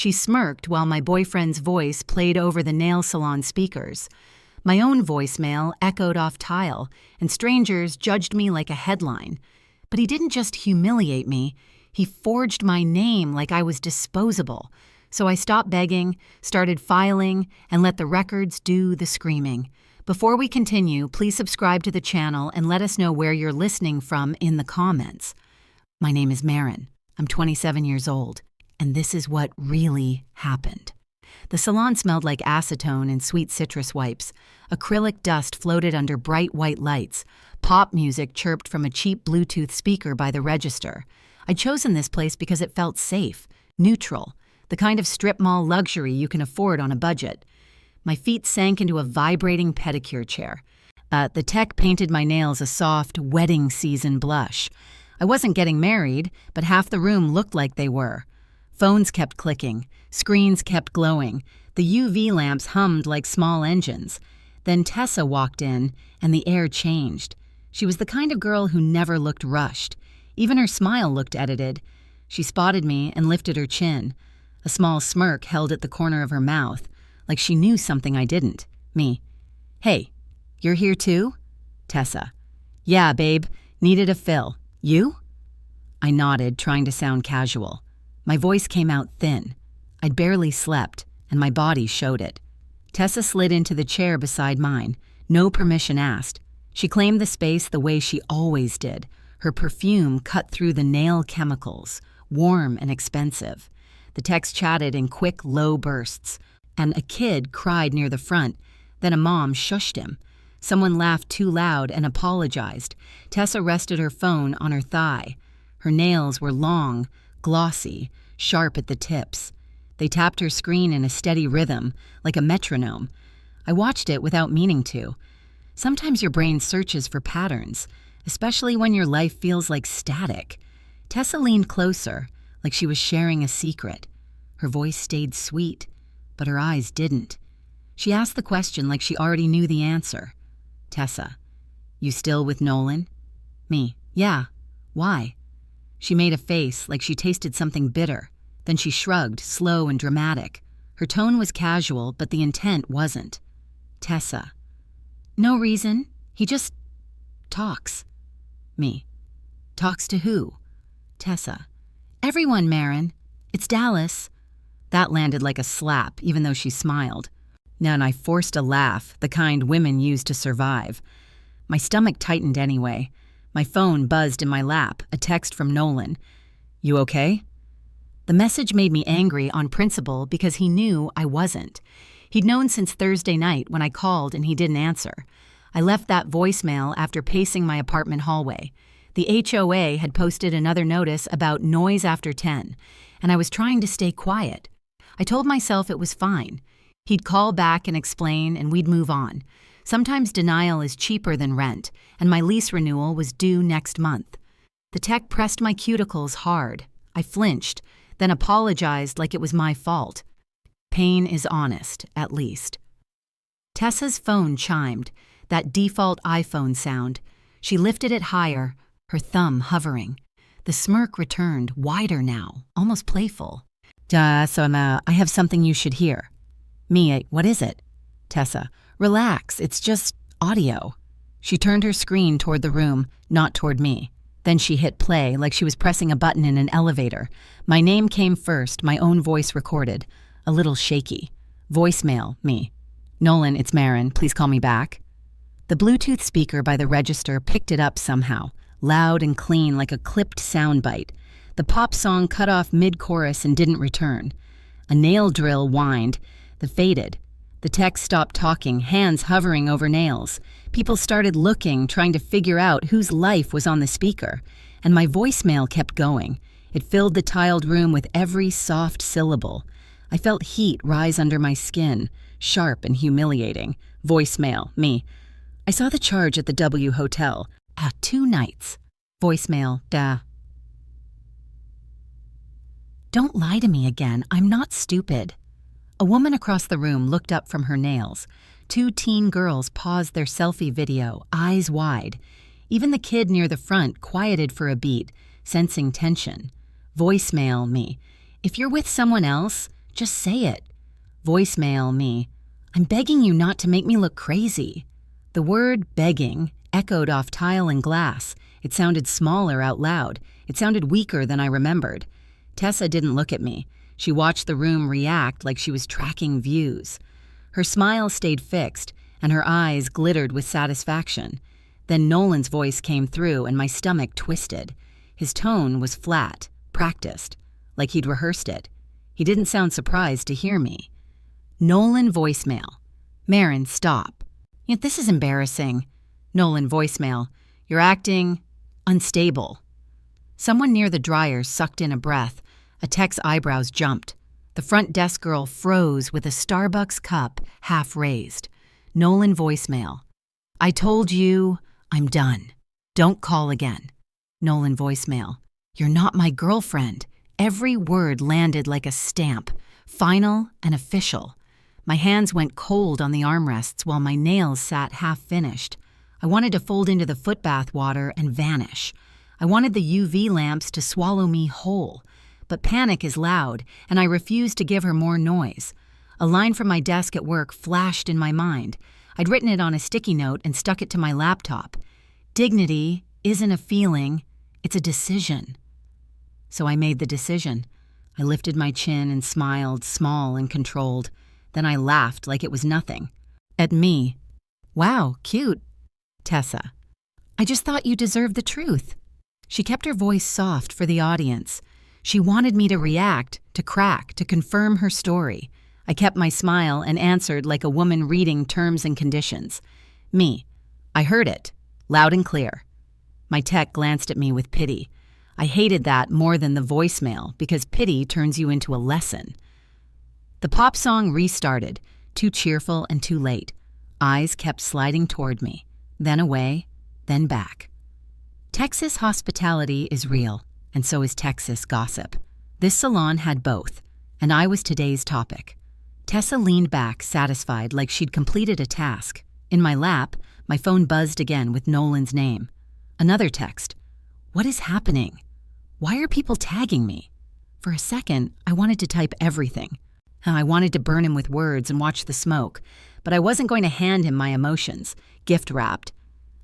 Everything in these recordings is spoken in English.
She smirked while my boyfriend's voice played over the nail salon speakers. My own voicemail echoed off tile, and strangers judged me like a headline. But he didn't just humiliate me, he forged my name like I was disposable. So I stopped begging, started filing, and let the records do the screaming. Before we continue, please subscribe to the channel and let us know where you're listening from in the comments. My name is Marin. I'm 27 years old, and this is what really happened. The salon smelled like acetone and sweet citrus wipes. Acrylic dust floated under bright white lights. Pop music chirped from a cheap Bluetooth speaker by the register. I'd chosen this place because it felt safe, neutral, the kind of strip mall luxury you can afford on a budget. My feet sank into a vibrating pedicure chair. The tech painted my nails a soft, wedding season blush. I wasn't getting married, but half the room looked like they were. Phones kept clicking, screens kept glowing, the UV lamps hummed like small engines. Then Tessa walked in, and the air changed. She was the kind of girl who never looked rushed. Even her smile looked edited. She spotted me and lifted her chin. A small smirk held at the corner of her mouth, like she knew something I didn't. Me. Hey, you're here too? Tessa. Yeah, babe. Needed a fill. You? I nodded, trying to sound casual. My voice came out thin. I'd barely slept, and my body showed it. Tessa slid into the chair beside mine, no permission asked. She claimed the space the way she always did. Her perfume cut through the nail chemicals, warm and expensive. The text chatted in quick, low bursts, and a kid cried near the front. Then a mom shushed him. Someone laughed too loud and apologized. Tessa rested her phone on her thigh. Her nails were long, glossy, sharp at the tips. They tapped her screen in a steady rhythm, like a metronome. I watched it without meaning to. Sometimes your brain searches for patterns, especially when your life feels like static. Tessa leaned closer, like she was sharing a secret. Her voice stayed sweet, but her eyes didn't. She asked the question like she already knew the answer. Tessa, you still with Nolan? Me, yeah. Why? She made a face like she tasted something bitter. Then she shrugged, slow and dramatic. Her tone was casual, but the intent wasn't. Tessa. No reason. He just talks. Me. Talks to who? Tessa. Everyone, Marin. It's Dallas. That landed like a slap, even though she smiled. And I forced a laugh, the kind women use to survive. My stomach tightened anyway. My phone buzzed in my lap, a text from Nolan. You okay? The message made me angry on principle because he knew I wasn't. He'd known since Thursday night when I called and he didn't answer. I left that voicemail after pacing my apartment hallway. The HOA had posted another notice about noise after 10, and I was trying to stay quiet. I told myself it was fine. He'd call back and explain, and we'd move on. Sometimes denial is cheaper than rent, and my lease renewal was due next month. The tech pressed my cuticles hard. I flinched, then apologized like it was my fault. Pain is honest, at least. Tessa's phone chimed, that default iPhone sound. She lifted it higher, her thumb hovering. The smirk returned, wider now, almost playful. I have something you should hear. Me, what is it? Tessa, relax, it's just audio. She turned her screen toward the room, not toward me. Then she hit play like she was pressing a button in an elevator. My name came first, my own voice recorded. A little shaky. Voicemail, me. Nolan, it's Marin, please call me back. The Bluetooth speaker by the register picked it up somehow, loud and clean like a clipped soundbite. The pop song cut off mid-chorus and didn't return. A nail drill whined. The faded. The text stopped talking, hands hovering over nails. People started looking, trying to figure out whose life was on the speaker. And my voicemail kept going. It filled the tiled room with every soft syllable. I felt heat rise under my skin, sharp and humiliating. Voicemail, me. I saw the charge at the W Hotel. 2 nights. Voicemail, Don't lie to me again. I'm not stupid. A woman across the room looked up from her nails. 2 teen girls paused their selfie video, eyes wide. Even the kid near the front quieted for a beat, sensing tension. Voicemail, me. If you're with someone else, Just say it. Voicemail me. I'm begging you not to make me look crazy. The word begging echoed off tile and glass. It sounded smaller out loud. It sounded weaker than I remembered. Tessa didn't look at me. She watched the room react like she was tracking views. Her smile stayed fixed, and her eyes glittered with satisfaction. Then Nolan's voice came through, and my stomach twisted. His tone was flat, practiced, like he'd rehearsed it. He didn't sound surprised to hear me. Nolan voicemail. Marin, stop. Yet this is embarrassing. Nolan voicemail. You're acting unstable. Someone near the dryer sucked in a breath. A tech's eyebrows jumped. The front desk girl froze with a Starbucks cup half raised. Nolan voicemail. I told you I'm done. Don't call again. Nolan voicemail. You're not my girlfriend. Every word landed like a stamp, final and official. My hands went cold on the armrests while my nails sat half-finished. I wanted to fold into the footbath water and vanish. I wanted the UV lamps to swallow me whole. But panic is loud, and I refused to give her more noise. A line from my desk at work flashed in my mind. I'd written it on a sticky note and stuck it to my laptop. Dignity isn't a feeling, it's a decision. So I made the decision. I lifted my chin and smiled, small and controlled. Then I laughed like it was nothing. At me. Wow, cute. Tessa. I just thought you deserved the truth. She kept her voice soft for the audience. She wanted me to react, to crack, to confirm her story. I kept my smile and answered like a woman reading terms and conditions. Me. I heard it. Loud and clear. My tech glanced at me with pity. I hated that more than the voicemail because pity turns you into a lesson. The pop song restarted, too cheerful and too late. Eyes kept sliding toward me, then away, then back. Texas hospitality is real, and so is Texas gossip. This salon had both, and I was today's topic. Tessa leaned back, satisfied, like she'd completed a task. In my lap, my phone buzzed again with Nolan's name. Another text. What is happening? Why are people tagging me? For a second, I wanted to type everything. I wanted to burn him with words and watch the smoke, but I wasn't going to hand him my emotions, gift-wrapped.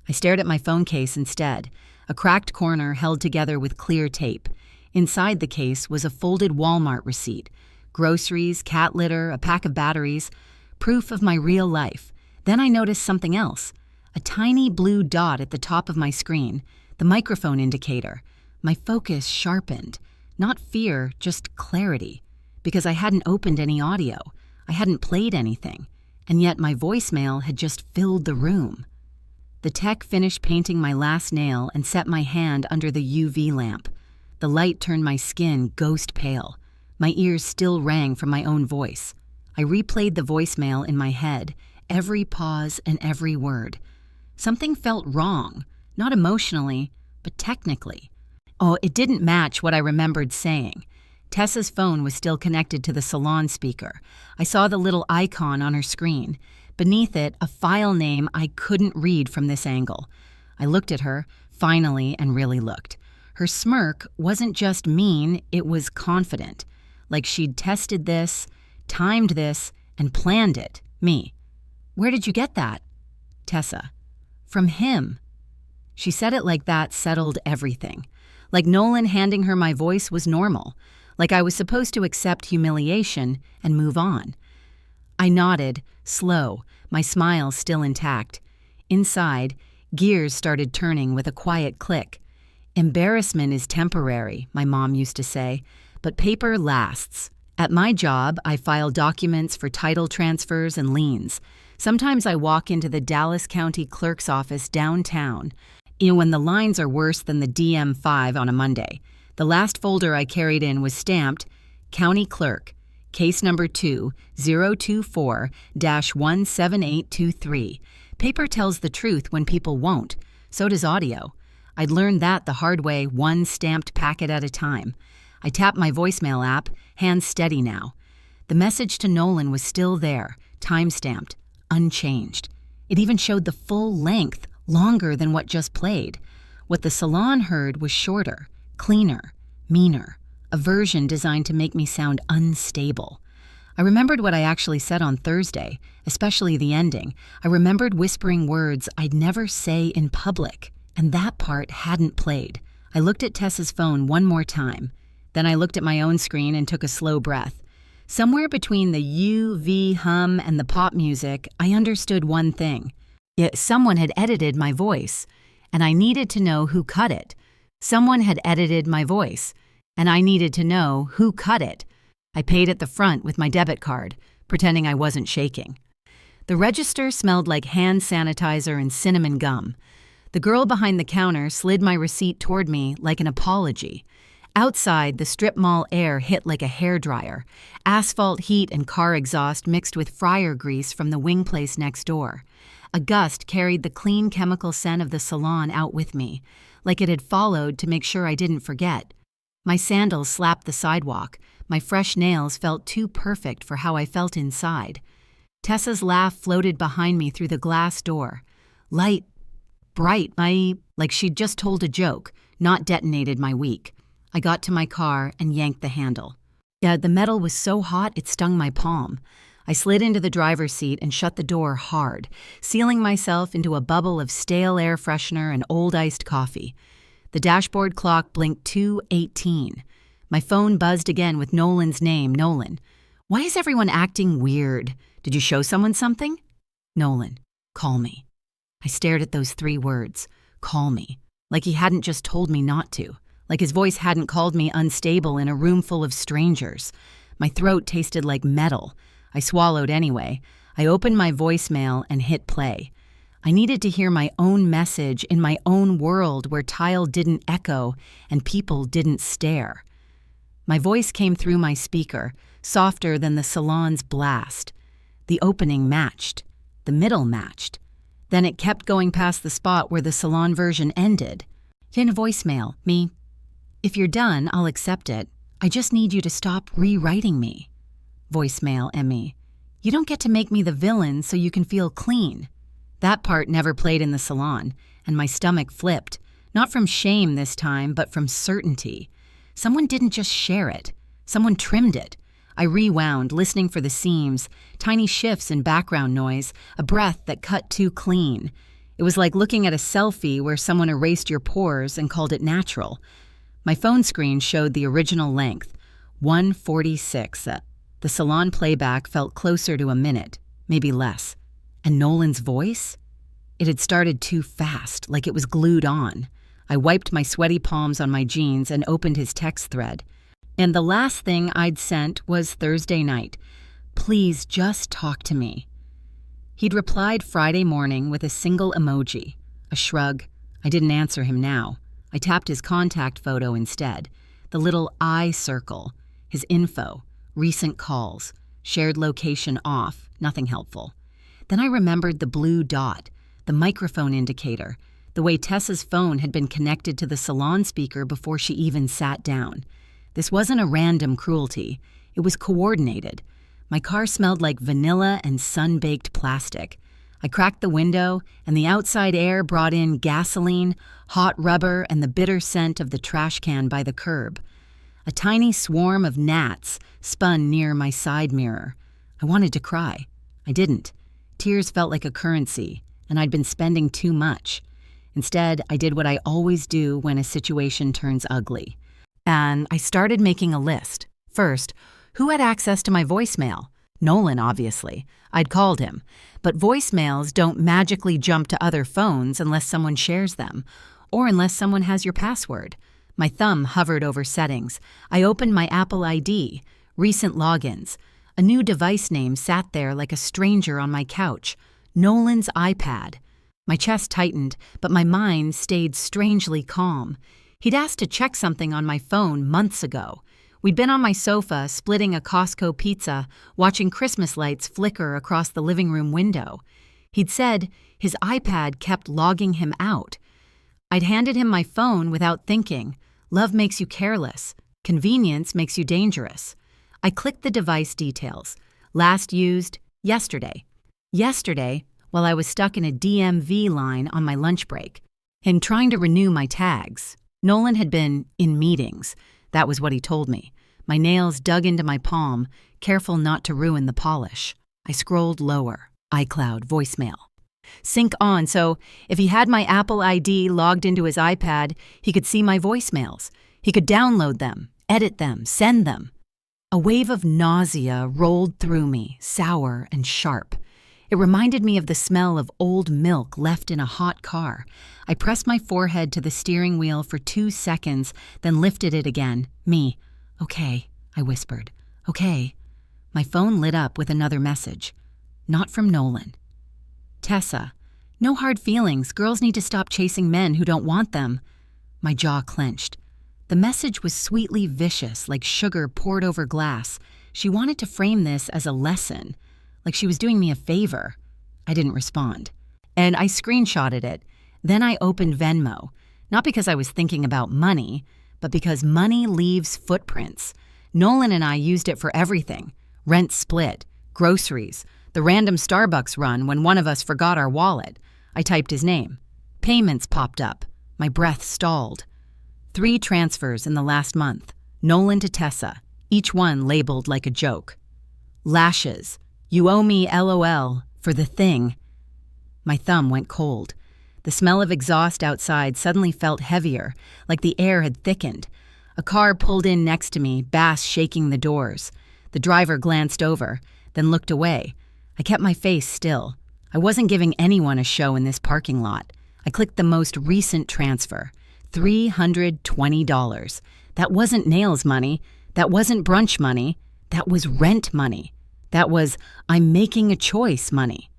I stared at my phone case instead, a cracked corner held together with clear tape. Inside the case was a folded Walmart receipt, groceries, cat litter, a pack of batteries, proof of my real life. Then I noticed something else, a tiny blue dot at the top of my screen, the microphone indicator. My focus sharpened, not fear, just clarity, because I hadn't opened any audio, I hadn't played anything, and yet my voicemail had just filled the room. The tech finished painting my last nail and set my hand under the UV lamp. The light turned my skin ghost pale. My ears still rang from my own voice. I replayed the voicemail in my head, every pause and every word. Something felt wrong, not emotionally, but technically. Oh, it didn't match what I remembered saying. Tessa's phone was still connected to the Salon speaker. I saw the little icon on her screen. Beneath it, a file name I couldn't read from this angle. I looked at her, finally, and really looked. Her smirk wasn't just mean, it was confident. Like she'd tested this, timed this, and planned it. Me. Where did you get that? Tessa. From him. She said it like that settled everything. Like Nolan handing her my voice was normal. Like I was supposed to accept humiliation and move on. I nodded, slow, my smile still intact. Inside, gears started turning with a quiet click. Embarrassment is temporary, my mom used to say, but paper lasts. At my job, I file documents for title transfers and liens. Sometimes I walk into the Dallas County Clerk's office downtown, when the lines are worse than the DM5 on a Monday. The last folder I carried in was stamped, County Clerk, Case Number 2024-17823. Paper tells the truth when people won't. So does audio. I'd learned that the hard way, one stamped packet at a time. I tapped my voicemail app, hands steady now. The message to Nolan was still there, time-stamped, unchanged. It even showed the full length, longer than what just played. What the Salon heard was shorter, cleaner, meaner, a version designed to make me sound unstable. I remembered what I actually said on Thursday, especially the ending. I remembered whispering words I'd never say in public, and that part hadn't played. I looked at Tessa's phone one more time. Then I looked at my own screen and took a slow breath. Somewhere between the UV hum and the pop music, I understood one thing. Someone had edited my voice, and I needed to know who cut it. Someone had edited my voice, and I needed to know who cut it. I paid at the front with my debit card, pretending I wasn't shaking. The register smelled like hand sanitizer and cinnamon gum. The girl behind the counter slid my receipt toward me like an apology. Outside, the strip mall air hit like a hairdryer. Asphalt heat and car exhaust mixed with fryer grease from the wing place next door. A gust carried the clean chemical scent of the salon out with me, like it had followed to make sure I didn't forget. My sandals slapped the sidewalk. My fresh nails felt too perfect for how I felt inside. Tessa's laugh floated behind me through the glass door. Light, bright, like she'd just told a joke, not detonated my week. I got to my car and yanked the handle. The metal was so hot it stung my palm. I slid into the driver's seat and shut the door hard, sealing myself into a bubble of stale air freshener and old iced coffee. The dashboard clock blinked 2:18. My phone buzzed again with Nolan's name, Nolan. Why is everyone acting weird? Did you show someone something? Nolan, call me. I stared at those 3 words, call me, like he hadn't just told me not to. Like his voice hadn't called me unstable in a room full of strangers. My throat tasted like metal. I swallowed anyway. I opened my voicemail and hit play. I needed to hear my own message in my own world where tile didn't echo and people didn't stare. My voice came through my speaker, softer than the salon's blast. The opening matched. The middle matched. Then it kept going past the spot where the salon version ended. In a voicemail, me. If you're done, I'll accept it. I just need you to stop rewriting me. Voicemail, Emmy. You don't get to make me the villain so you can feel clean. That part never played in the salon, and my stomach flipped. Not from shame this time, but from certainty. Someone didn't just share it. Someone trimmed it. I rewound, listening for the seams, tiny shifts in background noise, a breath that cut too clean. It was like looking at a selfie where someone erased your pores and called it natural. My phone screen showed the original length, 1:46. The salon playback felt closer to a minute, maybe less. And Nolan's voice? It had started too fast, like it was glued on. I wiped my sweaty palms on my jeans and opened his text thread. And the last thing I'd sent was Thursday night. Please just talk to me. He'd replied Friday morning with a single emoji, a shrug. I didn't answer him now. I tapped his contact photo instead, the little eye circle, his info, recent calls, shared location off, nothing helpful. Then I remembered the blue dot, the microphone indicator, the way Tessa's phone had been connected to the salon speaker before she even sat down. This wasn't a random cruelty. It was coordinated. My car smelled like vanilla and sun-baked plastic. I cracked the window, and the outside air brought in gasoline, hot rubber, and the bitter scent of the trash can by the curb. A tiny swarm of gnats spun near my side mirror. I wanted to cry. I didn't. Tears felt like a currency, and I'd been spending too much. Instead, I did what I always do when a situation turns ugly. And I started making a list. First, who had access to my voicemail? Nolan, obviously. I'd called him. But voicemails don't magically jump to other phones unless someone shares them, or unless someone has your password. My thumb hovered over settings. I opened my Apple ID, recent logins. A new device name sat there like a stranger on my couch. Nolan's iPad. My chest tightened, but my mind stayed strangely calm. He'd asked to check something on my phone months ago. We'd been on my sofa, splitting a Costco pizza, watching Christmas lights flicker across the living room window. He'd said his iPad kept logging him out. I'd handed him my phone without thinking. Love makes you careless. Convenience makes you dangerous. I clicked the device details. Last used yesterday. Yesterday, while I was stuck in a DMV line on my lunch break. And trying to renew my tags. Nolan had been in meetings. That was what he told me. My nails dug into my palm, careful not to ruin the polish. I scrolled lower. iCloud voicemail. Sync on, so if he had my Apple ID logged into his iPad, he could see my voicemails. He could download them, edit them, send them. A wave of nausea rolled through me, sour and sharp. It reminded me of the smell of old milk left in a hot car. I pressed my forehead to the steering wheel for 2 seconds, then lifted it again. Me. Okay, I whispered. Okay. My phone lit up with another message. Not from Nolan. Tessa. No hard feelings. Girls need to stop chasing men who don't want them. My jaw clenched. The message was sweetly vicious, like sugar poured over glass. She wanted to frame this as a lesson, like she was doing me a favor. I didn't respond. And I screenshotted it. Then I opened Venmo, not because I was thinking about money, but because money leaves footprints. Nolan and I used it for everything. Rent split, groceries, the random Starbucks run when one of us forgot our wallet. I typed his name. Payments popped up. My breath stalled. 3 transfers in the last month. Nolan to Tessa, each one labeled like a joke. Lashes. You owe me LOL for the thing. My thumb went cold. The smell of exhaust outside suddenly felt heavier, like the air had thickened. A car pulled in next to me, bass shaking the doors. The driver glanced over, then looked away. I kept my face still. I wasn't giving anyone a show in this parking lot. I clicked the most recent transfer. $320. That wasn't nails money. That wasn't brunch money. That was rent money. That was I'm making a choice money.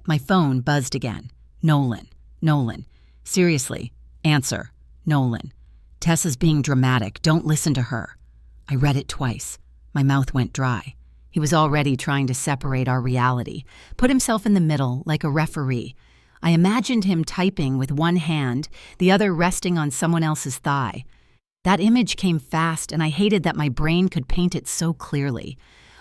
My phone buzzed again. Nolan. Nolan. Seriously. Answer. Nolan. Tessa's being dramatic. Don't listen to her. I read it twice. My mouth went dry. He was already trying to separate our reality, put himself in the middle like a referee. I imagined him typing with one hand, the other resting on someone else's thigh. That image came fast, and I hated that my brain could paint it so clearly.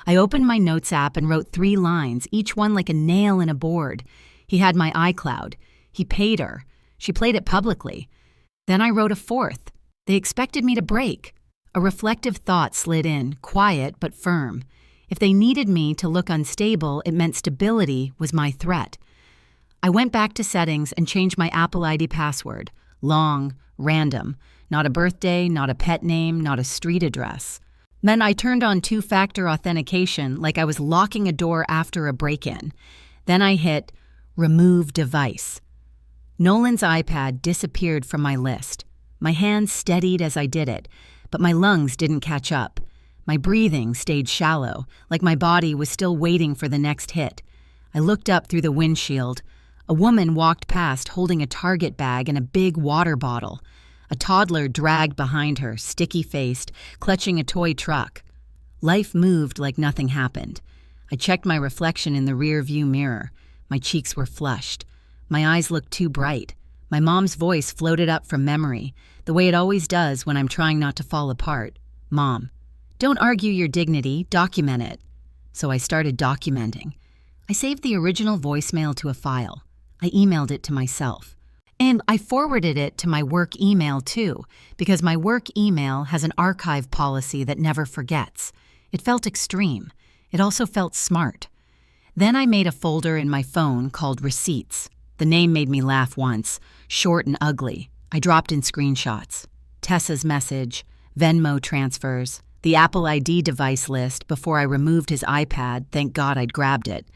I opened my notes app and wrote 3 lines, each one like a nail in a board. He had my iCloud. He paid her. She played it publicly. Then I wrote a 4th. They expected me to break. A reflective thought slid in, quiet but firm. If they needed me to look unstable, it meant stability was my threat. I went back to settings and changed my Apple ID password. Long, random. Not a birthday, not a pet name, not a street address. Then I turned on 2-factor authentication like I was locking a door after a break-in. Then I hit Remove Device. Nolan's iPad disappeared from my list. My hands steadied as I did it, but my lungs didn't catch up. My breathing stayed shallow, like my body was still waiting for the next hit. I looked up through the windshield. A woman walked past holding a Target bag and a big water bottle. A toddler dragged behind her, sticky-faced, clutching a toy truck. Life moved like nothing happened. I checked my reflection in the rear-view mirror. My cheeks were flushed. My eyes looked too bright. My mom's voice floated up from memory, the way it always does when I'm trying not to fall apart. Mom, don't argue your dignity, document it. So I started documenting. I saved the original voicemail to a file. I emailed it to myself. And I forwarded it to my work email too, because my work email has an archive policy that never forgets. It felt extreme. It also felt smart. Then I made a folder in my phone called Receipts. The name made me laugh once, short and ugly. I dropped in screenshots. Tessa's message, Venmo transfers, the Apple ID device list before I removed his iPad. Thank God I'd grabbed it.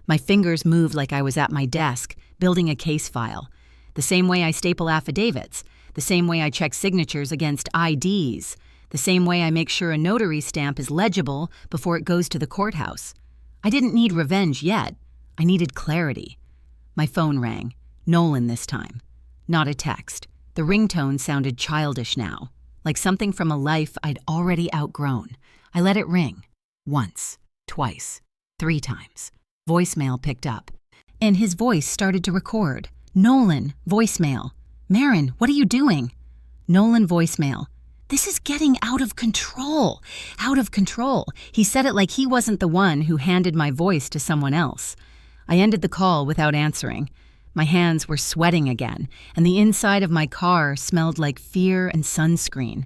My fingers moved like I was at my desk, building a case file. The same way I staple affidavits, the same way I check signatures against IDs, the same way I make sure a notary stamp is legible before it goes to the courthouse. I didn't need revenge yet. I needed clarity. My phone rang. Nolan this time. Not a text. The ringtone sounded childish now, like something from a life I'd already outgrown. I let it ring. Once, twice, 3 times. Voicemail picked up, and his voice started to record. Nolan, voicemail. Marin, what are you doing? Nolan, voicemail. This is getting out of control. Out of control. He said it like he wasn't the one who handed my voice to someone else. I ended the call without answering. My hands were sweating again, and the inside of my car smelled like fear and sunscreen.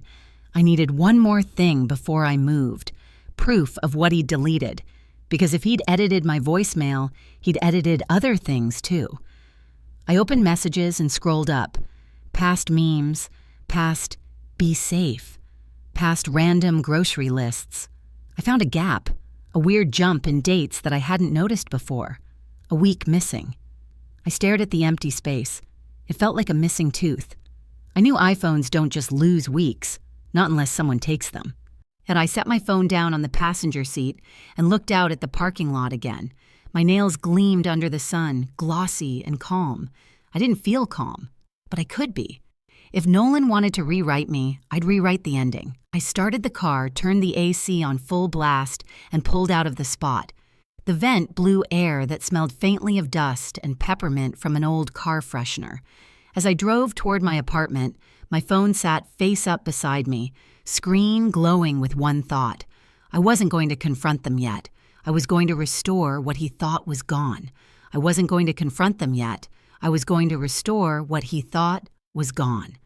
I needed one more thing before I moved, proof of what he'd deleted, because if he'd edited my voicemail, he'd edited other things too. I opened messages and scrolled up, past memes, past be safe, past random grocery lists. I found a gap, a weird jump in dates that I hadn't noticed before, a week missing. I stared at the empty space. It felt like a missing tooth. I knew iPhones don't just lose weeks, not unless someone takes them. And I set my phone down on the passenger seat and looked out at the parking lot again. My nails gleamed under the sun, glossy and calm. I didn't feel calm, but I could be. If Nolan wanted to rewrite me, I'd rewrite the ending. I started the car, turned the AC on full blast, and pulled out of the spot. The vent blew air that smelled faintly of dust and peppermint from an old car freshener. As I drove toward my apartment, my phone sat face up beside me, screen glowing with one thought. I wasn't going to confront them yet. I was going to restore what he thought was gone. I wasn't going to confront them yet. I was going to restore what he thought was gone.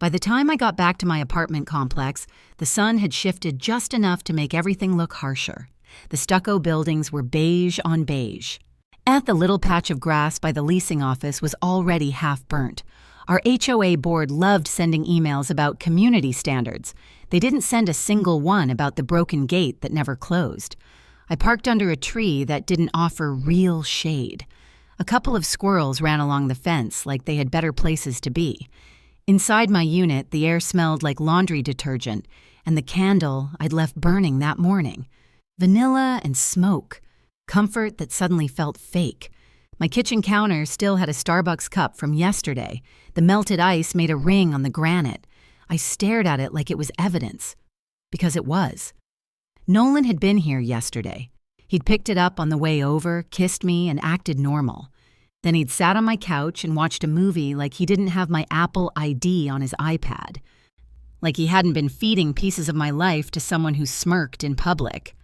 By the time I got back to my apartment complex, the sun had shifted just enough to make everything look harsher. The stucco buildings were beige on beige. The little patch of grass by the leasing office was already half burnt. Our HOA board loved sending emails about community standards. They didn't send a single one about the broken gate that never closed. I parked under a tree that didn't offer real shade. A couple of squirrels ran along the fence like they had better places to be. Inside my unit, the air smelled like laundry detergent, and the candle I'd left burning that morning. Vanilla and smoke. Comfort that suddenly felt fake. My kitchen counter still had a Starbucks cup from yesterday. The melted ice made a ring on the granite. I stared at it like it was evidence. Because it was. Nolan had been here yesterday. He'd picked it up on the way over, kissed me, and acted normal. Then he'd sat on my couch and watched a movie like he didn't have my Apple ID on his iPad. Like he hadn't been feeding pieces of my life to someone who smirked in public.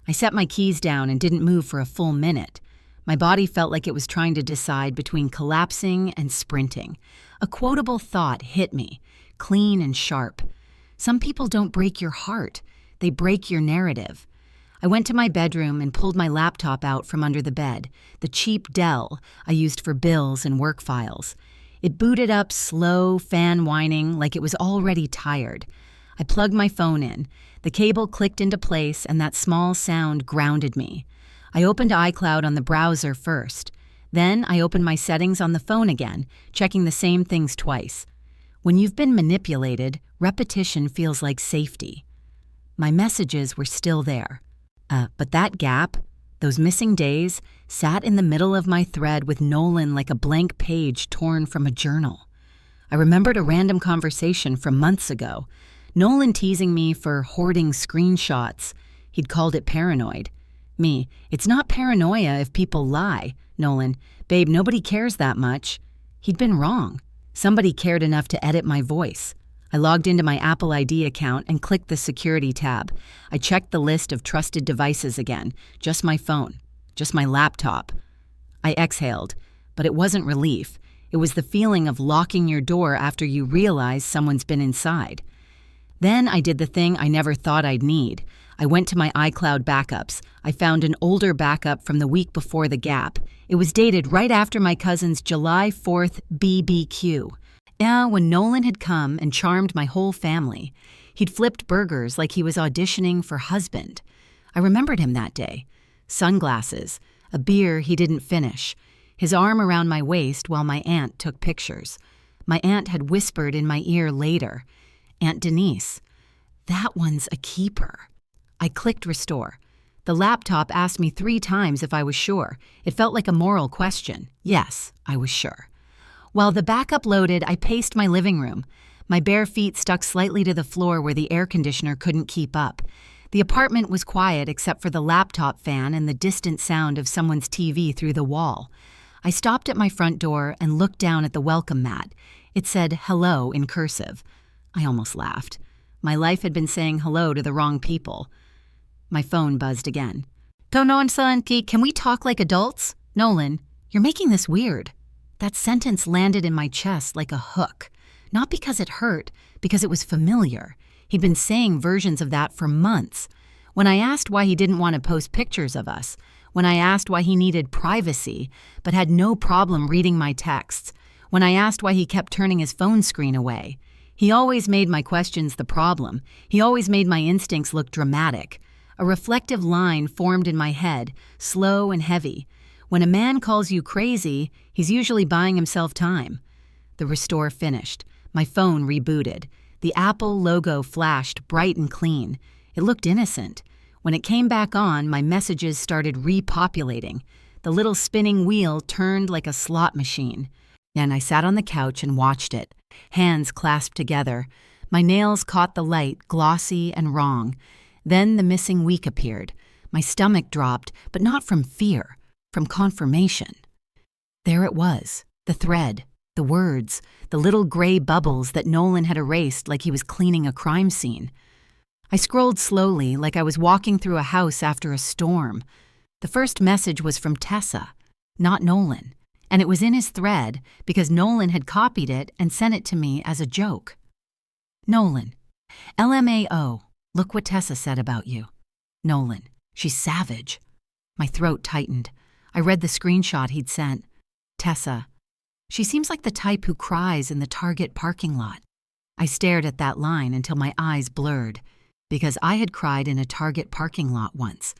I set my keys down and didn't move for a full minute. My body felt like it was trying to decide between collapsing and sprinting. A quotable thought hit me, clean and sharp. Some people don't break your heart. They break your narrative. I went to my bedroom and pulled my laptop out from under the bed, the cheap Dell I used for bills and work files. It booted up slow, fan whining like it was already tired. I plugged my phone in. The cable clicked into place and that small sound grounded me. I opened iCloud on the browser first. Then I opened my settings on the phone again, checking the same things twice. When you've been manipulated, repetition feels like safety. My messages were still there. But that gap, those missing days, sat in the middle of my thread with Nolan like a blank page torn from a journal. I remembered a random conversation from months ago. Nolan teasing me for hoarding screenshots. He'd called it paranoid. Me, it's not paranoia if people lie. Nolan, babe, nobody cares that much. He'd been wrong. Somebody cared enough to edit my voice. I logged into my Apple ID account and clicked the security tab. I checked the list of trusted devices again. Just my phone. Just my laptop. I exhaled, but it wasn't relief. It was the feeling of locking your door after you realize someone's been inside. Then I did the thing I never thought I'd need. I went to my iCloud backups. I found an older backup from the week before the gap. It was dated right after my cousin's July 4th BBQ. When Nolan had come and charmed my whole family. He'd flipped burgers like he was auditioning for husband. I remembered him that day. Sunglasses, a beer he didn't finish, his arm around my waist while my aunt took pictures. My aunt had whispered in my ear later, Aunt Denise, that one's a keeper. I clicked restore. The laptop asked me 3 times if I was sure. It felt like a moral question. Yes, I was sure. While the backup loaded, I paced my living room. My bare feet stuck slightly to the floor where the air conditioner couldn't keep up. The apartment was quiet except for the laptop fan and the distant sound of someone's TV through the wall. I stopped at my front door and looked down at the welcome mat. It said hello in cursive. I almost laughed. My life had been saying hello to the wrong people. My phone buzzed again. Can we talk like adults? Nolan, you're making this weird. That sentence landed in my chest like a hook. Not because it hurt, because it was familiar. He'd been saying versions of that for months. When I asked why he didn't want to post pictures of us, when I asked why he needed privacy but had no problem reading my texts, when I asked why he kept turning his phone screen away, he always made my questions the problem. He always made my instincts look dramatic. A reflective line formed in my head, slow and heavy. When a man calls you crazy, he's usually buying himself time. The restore finished. My phone rebooted. The Apple logo flashed bright and clean. It looked innocent. When it came back on, my messages started repopulating. The little spinning wheel turned like a slot machine. And I sat on the couch and watched it, hands clasped together. My nails caught the light, glossy and wrong. Then the missing week appeared. My stomach dropped, but not from fear, from confirmation. There it was, the thread, the words, the little gray bubbles that Nolan had erased like he was cleaning a crime scene. I scrolled slowly like I was walking through a house after a storm. The first message was from Tessa, not Nolan, and it was in his thread because Nolan had copied it and sent it to me as a joke. Nolan, LMAO, look what Tessa said about you. Nolan, she's savage. My throat tightened. I read the screenshot he'd sent. Tessa, she seems like the type who cries in the Target parking lot. I stared at that line until my eyes blurred, because I had cried in a Target parking lot once.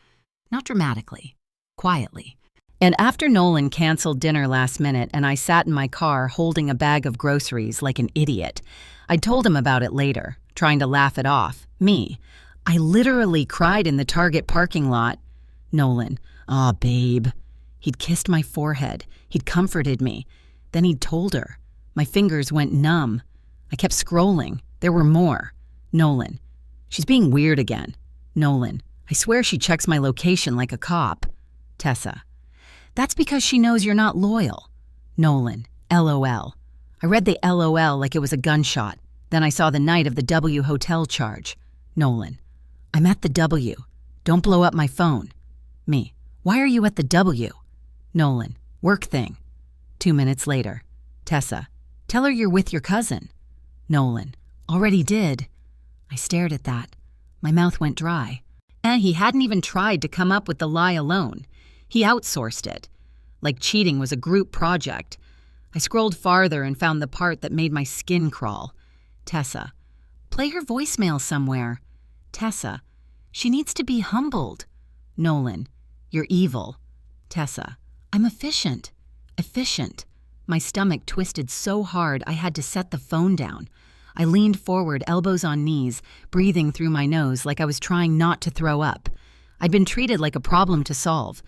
Not dramatically, quietly. And after Nolan canceled dinner last minute and I sat in my car holding a bag of groceries like an idiot, I told him about it later, trying to laugh it off. Me. I literally cried in the Target parking lot. Nolan, aw, babe. He'd kissed my forehead. He'd comforted me. Then he'd told her. My fingers went numb. I kept scrolling. There were more. Nolan, she's being weird again. Nolan, I swear she checks my location like a cop. Tessa, that's because she knows you're not loyal. Nolan, LOL. I read the LOL like it was a gunshot. Then I saw the night of the W hotel charge. Nolan, I'm at the W. Don't blow up my phone. Me, why are you at the W? Nolan, work thing. 2 minutes later. Tessa, tell her you're with your cousin. Nolan, already did. I stared at that. My mouth went dry. And he hadn't even tried to come up with the lie alone. He outsourced it. Like cheating was a group project. I scrolled farther and found the part that made my skin crawl. Tessa, play her voicemail somewhere. Tessa, she needs to be humbled. Nolan, you're evil. Tessa, I'm efficient. Efficient. My stomach twisted so hard I had to set the phone down. I leaned forward, elbows on knees, breathing through my nose like I was trying not to throw up. I'd been treated like a problem to solve,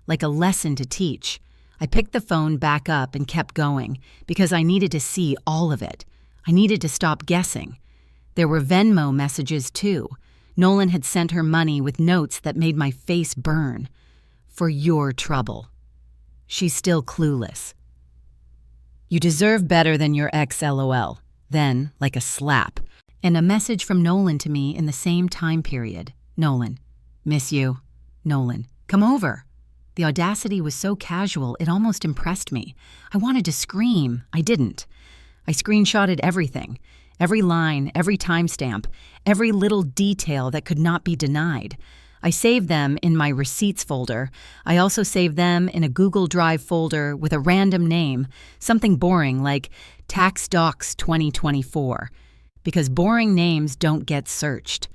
like a lesson to teach. I picked the phone back up and kept going because I needed to see all of it. I needed to stop guessing. There were Venmo messages too. Nolan had sent her money with notes that made my face burn. For your trouble. She's still clueless. You deserve better than your ex, LOL. Then, like a slap, and a message from Nolan to me in the same time period. Nolan, miss you. Nolan, come over. The audacity was so casual it almost impressed me. I wanted to scream. I didn't. I screenshotted everything. Every line, every timestamp, every little detail that could not be denied. I saved them in my receipts folder. I also saved them in a Google Drive folder with a random name, something boring like Tax Docs 2024, because boring names don't get searched.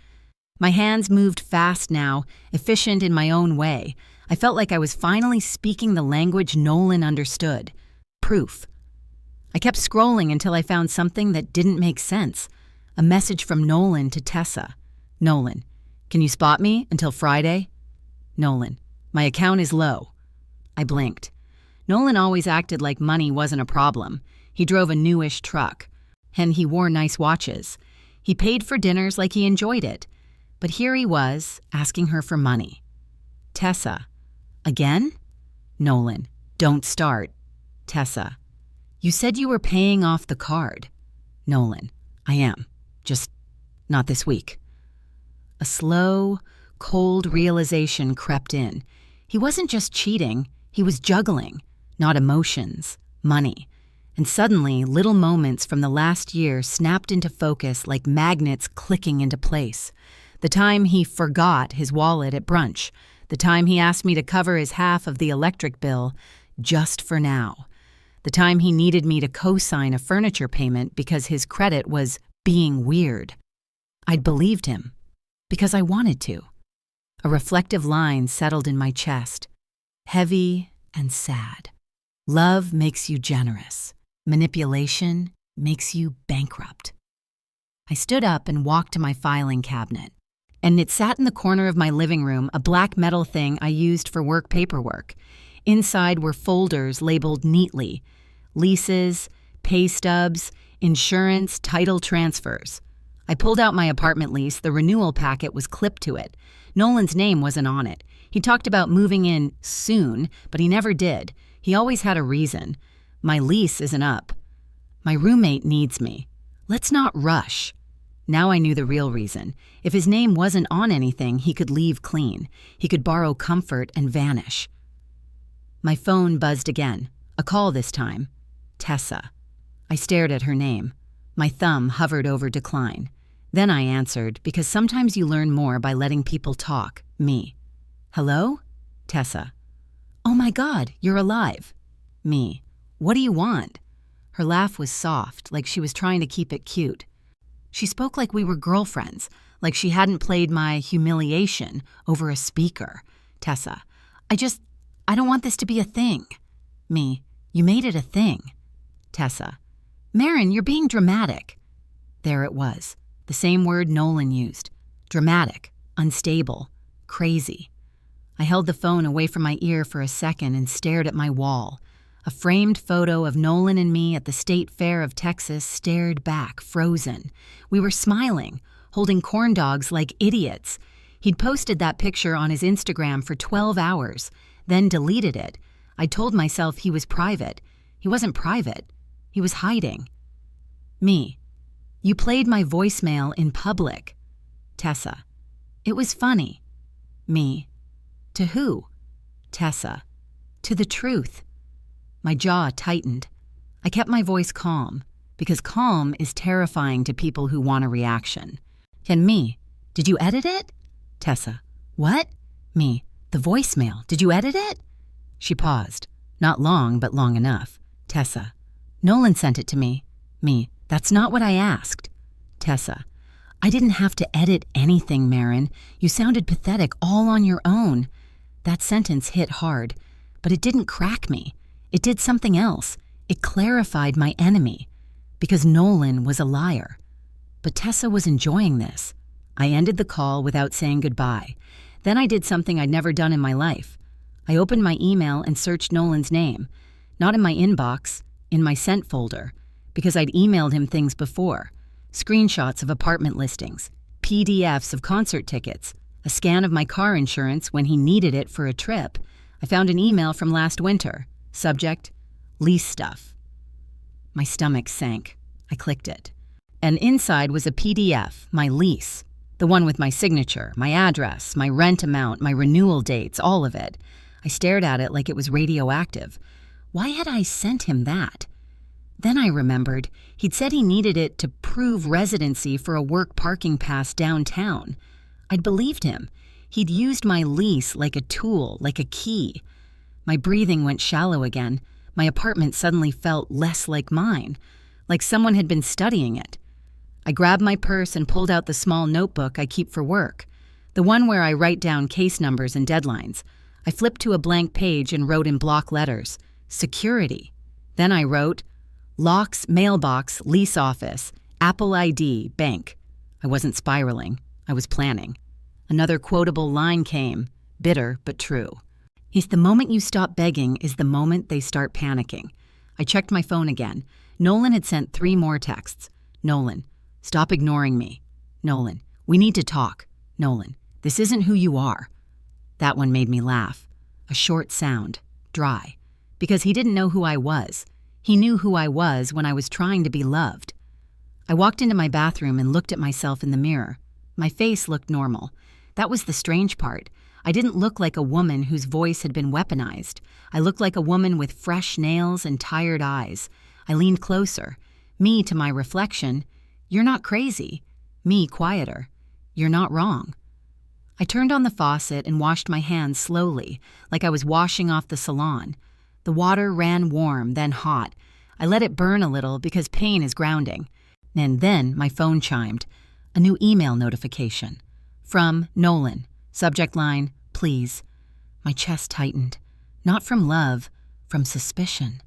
My hands moved fast now, efficient in my own way. I felt like I was finally speaking the language Nolan understood. Proof. I kept scrolling until I found something that didn't make sense. A message from Nolan to Tessa. Nolan, can you spot me until Friday? Nolan, my account is low. I blinked. Nolan always acted like money wasn't a problem. He drove a newish truck, and he wore nice watches. He paid for dinners like he enjoyed it. But here he was, asking her for money. Tessa, again? Nolan, don't start. Tessa, you said you were paying off the card. Nolan, I am. Just not this week. A slow, cold realization crept in. He wasn't just cheating, he was juggling, not emotions, money. And suddenly, little moments from the last year snapped into focus like magnets clicking into place. The time he forgot his wallet at brunch. The time he asked me to cover his half of the electric bill, just for now. The time he needed me to co-sign a furniture payment because his credit was being weird. I'd believed him, because I wanted to. A reflective line settled in my chest, heavy and sad. Love makes you generous. Manipulation makes you bankrupt. I stood up and walked to my filing cabinet, and it sat in the corner of my living room, a black metal thing I used for work paperwork. Inside were folders labeled neatly: leases, pay stubs, insurance, title transfers. I pulled out my apartment lease. The renewal packet was clipped to it. Nolan's name wasn't on it. He talked about moving in soon, but he never did. He always had a reason. My lease isn't up. My roommate needs me. Let's not rush. Now I knew the real reason. If his name wasn't on anything, he could leave clean. He could borrow comfort and vanish. My phone buzzed again. A call this time. Tessa. I stared at her name. My thumb hovered over decline. Then I answered, because sometimes you learn more by letting people talk. Me. Hello? Tessa. Oh my God, you're alive. Me. What do you want? Her laugh was soft, like she was trying to keep it cute. She spoke like we were girlfriends, like she hadn't played my Humiliation over a speaker. Tessa. I don't want this to be a thing. Me. You made it a thing. Tessa. Marin, you're being dramatic. There it was. The same word Nolan used. Dramatic, unstable, crazy. I held the phone away from my ear for a second and stared at my wall. A framed photo of Nolan and me at the State Fair of Texas stared back, frozen. We were smiling, holding corn dogs like idiots. He'd posted that picture on his Instagram for 12 hours, then deleted it. I told myself he was private. He wasn't private. He was hiding. Me. You played my voicemail in public. Tessa. It was funny. Me. To who? Tessa. To the truth. My jaw tightened. I kept my voice calm, because calm is terrifying to people who want a reaction. And me. Did you edit it? Tessa. What? Me. The voicemail. Did you edit it? She paused. Not long, but long enough. Tessa. Nolan sent it to me. Me. That's not what I asked. Tessa. I didn't have to edit anything, Marin. You sounded pathetic all on your own. That sentence hit hard, but it didn't crack me. It did something else. It clarified my enemy, because Nolan was a liar. But Tessa was enjoying this. I ended the call without saying goodbye. Then I did something I'd never done in my life. I opened my email and searched Nolan's name. Not in my inbox, in my sent folder, because I'd emailed him things before. Screenshots of apartment listings, PDFs of concert tickets, a scan of my car insurance when he needed it for a trip. I found an email from last winter. Subject, lease stuff. My stomach sank. I clicked it. And inside was a PDF, my lease. The one with my signature, my address, my rent amount, my renewal dates, all of it. I stared at it like it was radioactive. Why had I sent him that? Then I remembered he'd said he needed it to prove residency for a work parking pass downtown. I'd believed him. He'd used my lease like a tool, like a key. My breathing went shallow again. My apartment suddenly felt less like mine, like someone had been studying it. I grabbed my purse and pulled out the small notebook I keep for work, the one where I write down case numbers and deadlines. I flipped to a blank page and wrote in block letters, security. Then I wrote, locks, mailbox, lease office, Apple ID, bank. I wasn't spiraling. I was planning. Another quotable line came, bitter but true. It's the moment you stop begging is the moment they start panicking. I checked my phone again. Nolan had sent 3 more texts. Nolan, stop ignoring me. Nolan, we need to talk. Nolan, this isn't who you are. That one made me laugh. A short sound, dry, because he didn't know who I was. He knew who I was when I was trying to be loved. I walked into my bathroom and looked at myself in the mirror. My face looked normal. That was the strange part. I didn't look like a woman whose voice had been weaponized. I looked like a woman with fresh nails and tired eyes. I leaned closer. Me to my reflection. You're not crazy. Me quieter. You're not wrong. I turned on the faucet and washed my hands slowly, like I was washing off the Salon. The water ran warm, then hot. I let it burn a little because pain is grounding. And then my phone chimed. A new email notification. From Nolan. Subject line, please. My chest tightened. Not from love, from suspicion.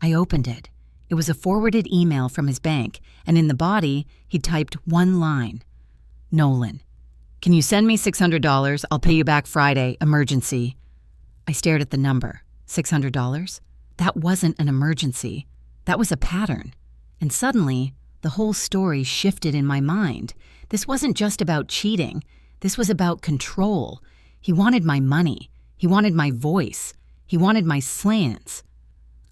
I opened it. It was a forwarded email from his bank, and in the body, he typed one line. Nolan. Can you send me $600? I'll pay you back Friday. Emergency. I stared at the number. $600? That wasn't an emergency. That was a pattern. And suddenly, the whole story shifted in my mind. This wasn't just about cheating. This was about control. He wanted my money. He wanted my voice. He wanted my slants.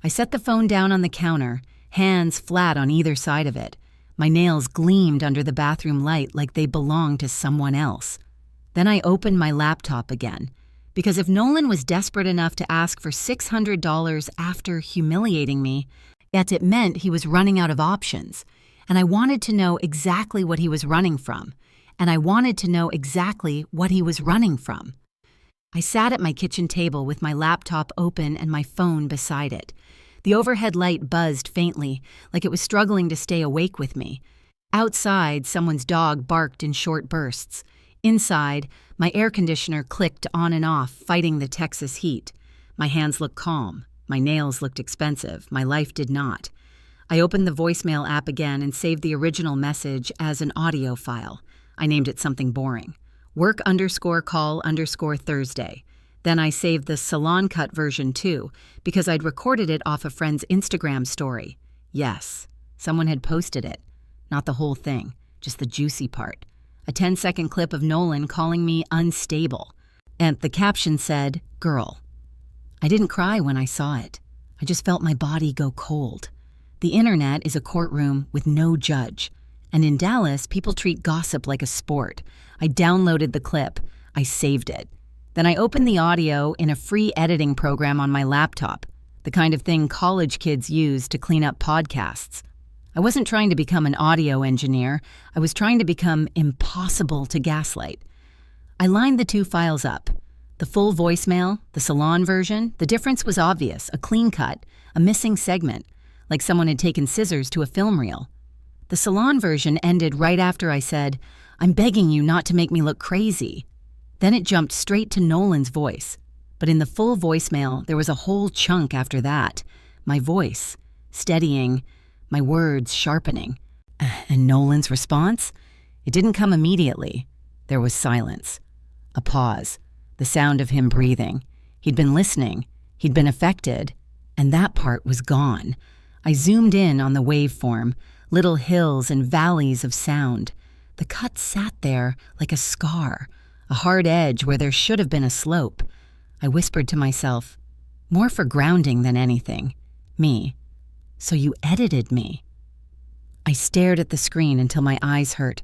I set the phone down on the counter, hands flat on either side of it. My nails gleamed under the bathroom light like they belonged to someone else. Then I opened my laptop again, because if Nolan was desperate enough to ask for $600 after humiliating me, yet it meant he was running out of options, and I wanted to know exactly what he was running from, and I wanted to know exactly what he was running from. I sat at my kitchen table with my laptop open and my phone beside it. The overhead light buzzed faintly, like it was struggling to stay awake with me. Outside, someone's dog barked in short bursts. Inside, my air conditioner clicked on and off, fighting the Texas heat. My hands looked calm. My nails looked expensive. My life did not. I opened the voicemail app again and saved the original message as an audio file. I named it something boring. Work_call_Thursday. Then I saved the Salon cut version too, because I'd recorded it off a friend's Instagram story. Yes, someone had posted it. Not the whole thing, just the juicy part. A 10-second clip of Nolan calling me unstable. And the caption said, "Girl." I didn't cry when I saw it. I just felt my body go cold. The internet is a courtroom with no judge. And in Dallas, people treat gossip like a sport. I downloaded the clip. I saved it. Then I opened the audio in a free editing program on my laptop, the kind of thing college kids use to clean up podcasts. I wasn't trying to become an audio engineer. I was trying to become impossible to gaslight. I lined the two files up. The full voicemail, the Salon version, the difference was obvious, a clean cut, a missing segment, like someone had taken scissors to a film reel. The Salon version ended right after I said, "I'm begging you not to make me look crazy." Then it jumped straight to Nolan's voice. But in the full voicemail, there was a whole chunk after that. My voice, steadying, my words sharpening. And Nolan's response? It didn't come immediately. There was silence. A pause. The sound of him breathing. He'd been listening. He'd been affected. And that part was gone. I zoomed in on the waveform, little hills and valleys of sound. The cut sat there like a scar, a hard edge where there should have been a slope. I whispered to myself, more for grounding than anything. Me. So you edited me. I stared at the screen until my eyes hurt.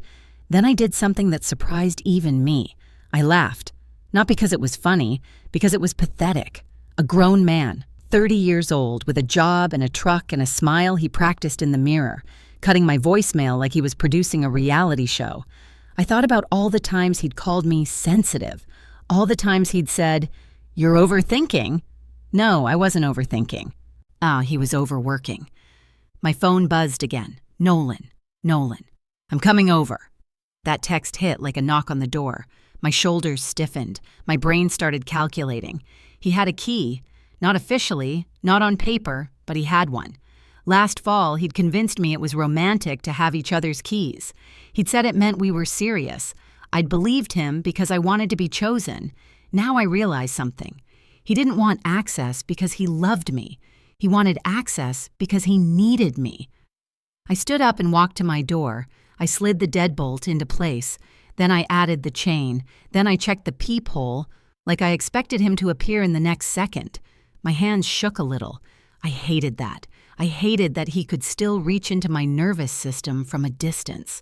Then I did something that surprised even me. I laughed. Not because it was funny, because it was pathetic. A grown man, 30 years old, with a job and a truck and a smile he practiced in the mirror, cutting my voicemail like he was producing a reality show. I thought about all the times he'd called me sensitive, all the times he'd said, "You're overthinking." No, I wasn't overthinking. He was overworking. My phone buzzed again. Nolan. I'm coming over. That text hit like a knock on the door. My shoulders stiffened. My brain started calculating. He had a key. Not officially, not on paper, but he had one. Last fall, he'd convinced me it was romantic to have each other's keys. He'd said it meant we were serious. I'd believed him because I wanted to be chosen. Now I realize something. He didn't want access because he loved me. He wanted access because he needed me. I stood up and walked to my door. I slid the deadbolt into place. Then I added the chain. Then I checked the peephole, like I expected him to appear in the next second. My hands shook a little. I hated that. I hated that he could still reach into my nervous system from a distance.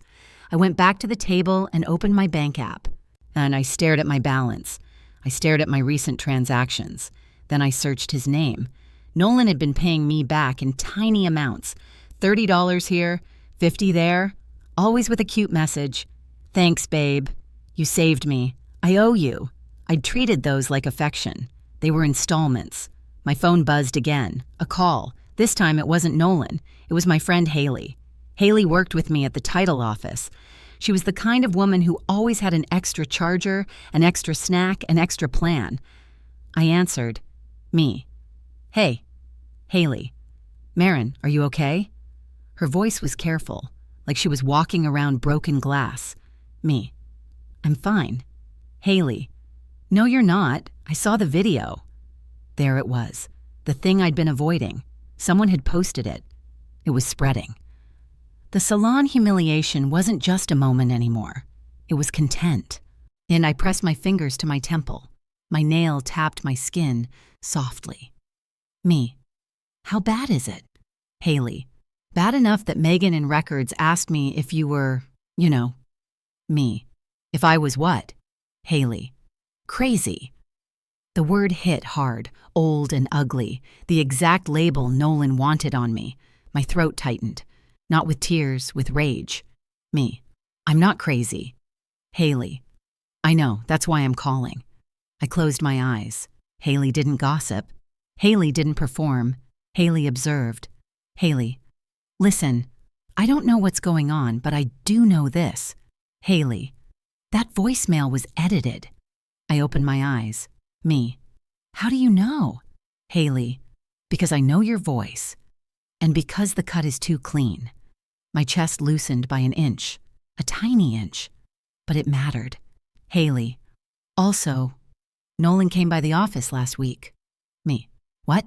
I went back to the table and opened my bank app. And I stared at my balance. I stared at my recent transactions. Then I searched his name. Nolan had been paying me back in tiny amounts. $30 here, $50 there, always with a cute message. Thanks, babe. You saved me. I owe you. I'd treated those like affection. They were installments. My phone buzzed again. A call. This time it wasn't Nolan. It was my friend Haley. Haley worked with me at the title office. She was the kind of woman who always had an extra charger, an extra snack, an extra plan. I answered. Me. Hey. Haley. Marin, are you okay? Her voice was careful, like she was walking around broken glass. Me. I'm fine. Haley. No, you're not. I saw the video. There it was. The thing I'd been avoiding. Someone had posted it. It was spreading. The Salon humiliation wasn't just a moment anymore. It was content. And I pressed my fingers to my temple. My nail tapped my skin softly. Me. How bad is it? Haley. Bad enough that Megan in records asked me if you were, Me. If I was what? Haley. Crazy. The word hit hard, old and ugly, the exact label Nolan wanted on me. My throat tightened. Not with tears, with rage. Me. I'm not crazy. Haley. I know, that's why I'm calling. I closed my eyes. Haley didn't gossip. Haley didn't perform. Haley observed. Haley. Listen, I don't know what's going on, but I do know this. Haley. That voicemail was edited. I opened my eyes. Me. How do you know? Haley. Because I know your voice. And because the cut is too clean. My chest loosened by an inch. A tiny inch. But it mattered. Haley. Also, Nolan came by the office last week. Me. What?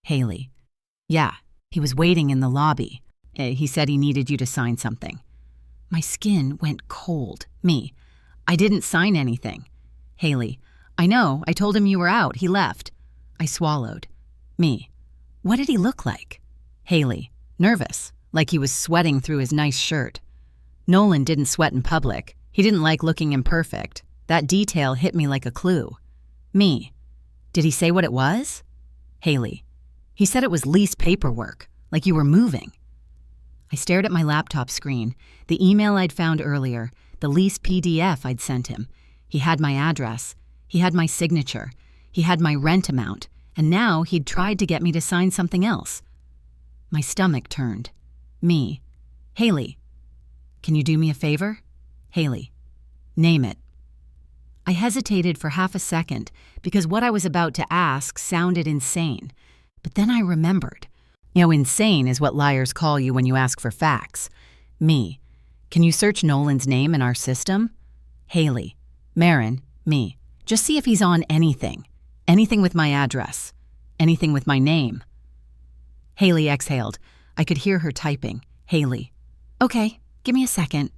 Haley. Yeah, he was waiting in the lobby. He said he needed you to sign something. My skin went cold. Me. I didn't sign anything. Haley. I know, I told him you were out. He left. I swallowed. Me. What did he look like? Haley. Nervous, like he was sweating through his nice shirt. Nolan didn't sweat in public. He didn't like looking imperfect. That detail hit me like a clue. Me. Did he say what it was? Haley. He said it was lease paperwork, like you were moving. I stared at my laptop screen, the email I'd found earlier, the lease PDF I'd sent him. He had my address. He had my signature. He had my rent amount. And now he'd tried to get me to sign something else. My stomach turned. Me. Haley. Can you do me a favor? Haley. Name it. I hesitated for half a second because what I was about to ask sounded insane. But then I remembered. Insane is what liars call you when you ask for facts. Me. Can you search Nolan's name in our system? Haley. Marin. Me. Just see if he's on anything. Anything with my address. Anything with my name. Haley exhaled. I could hear her typing. Haley. Okay, give me a second.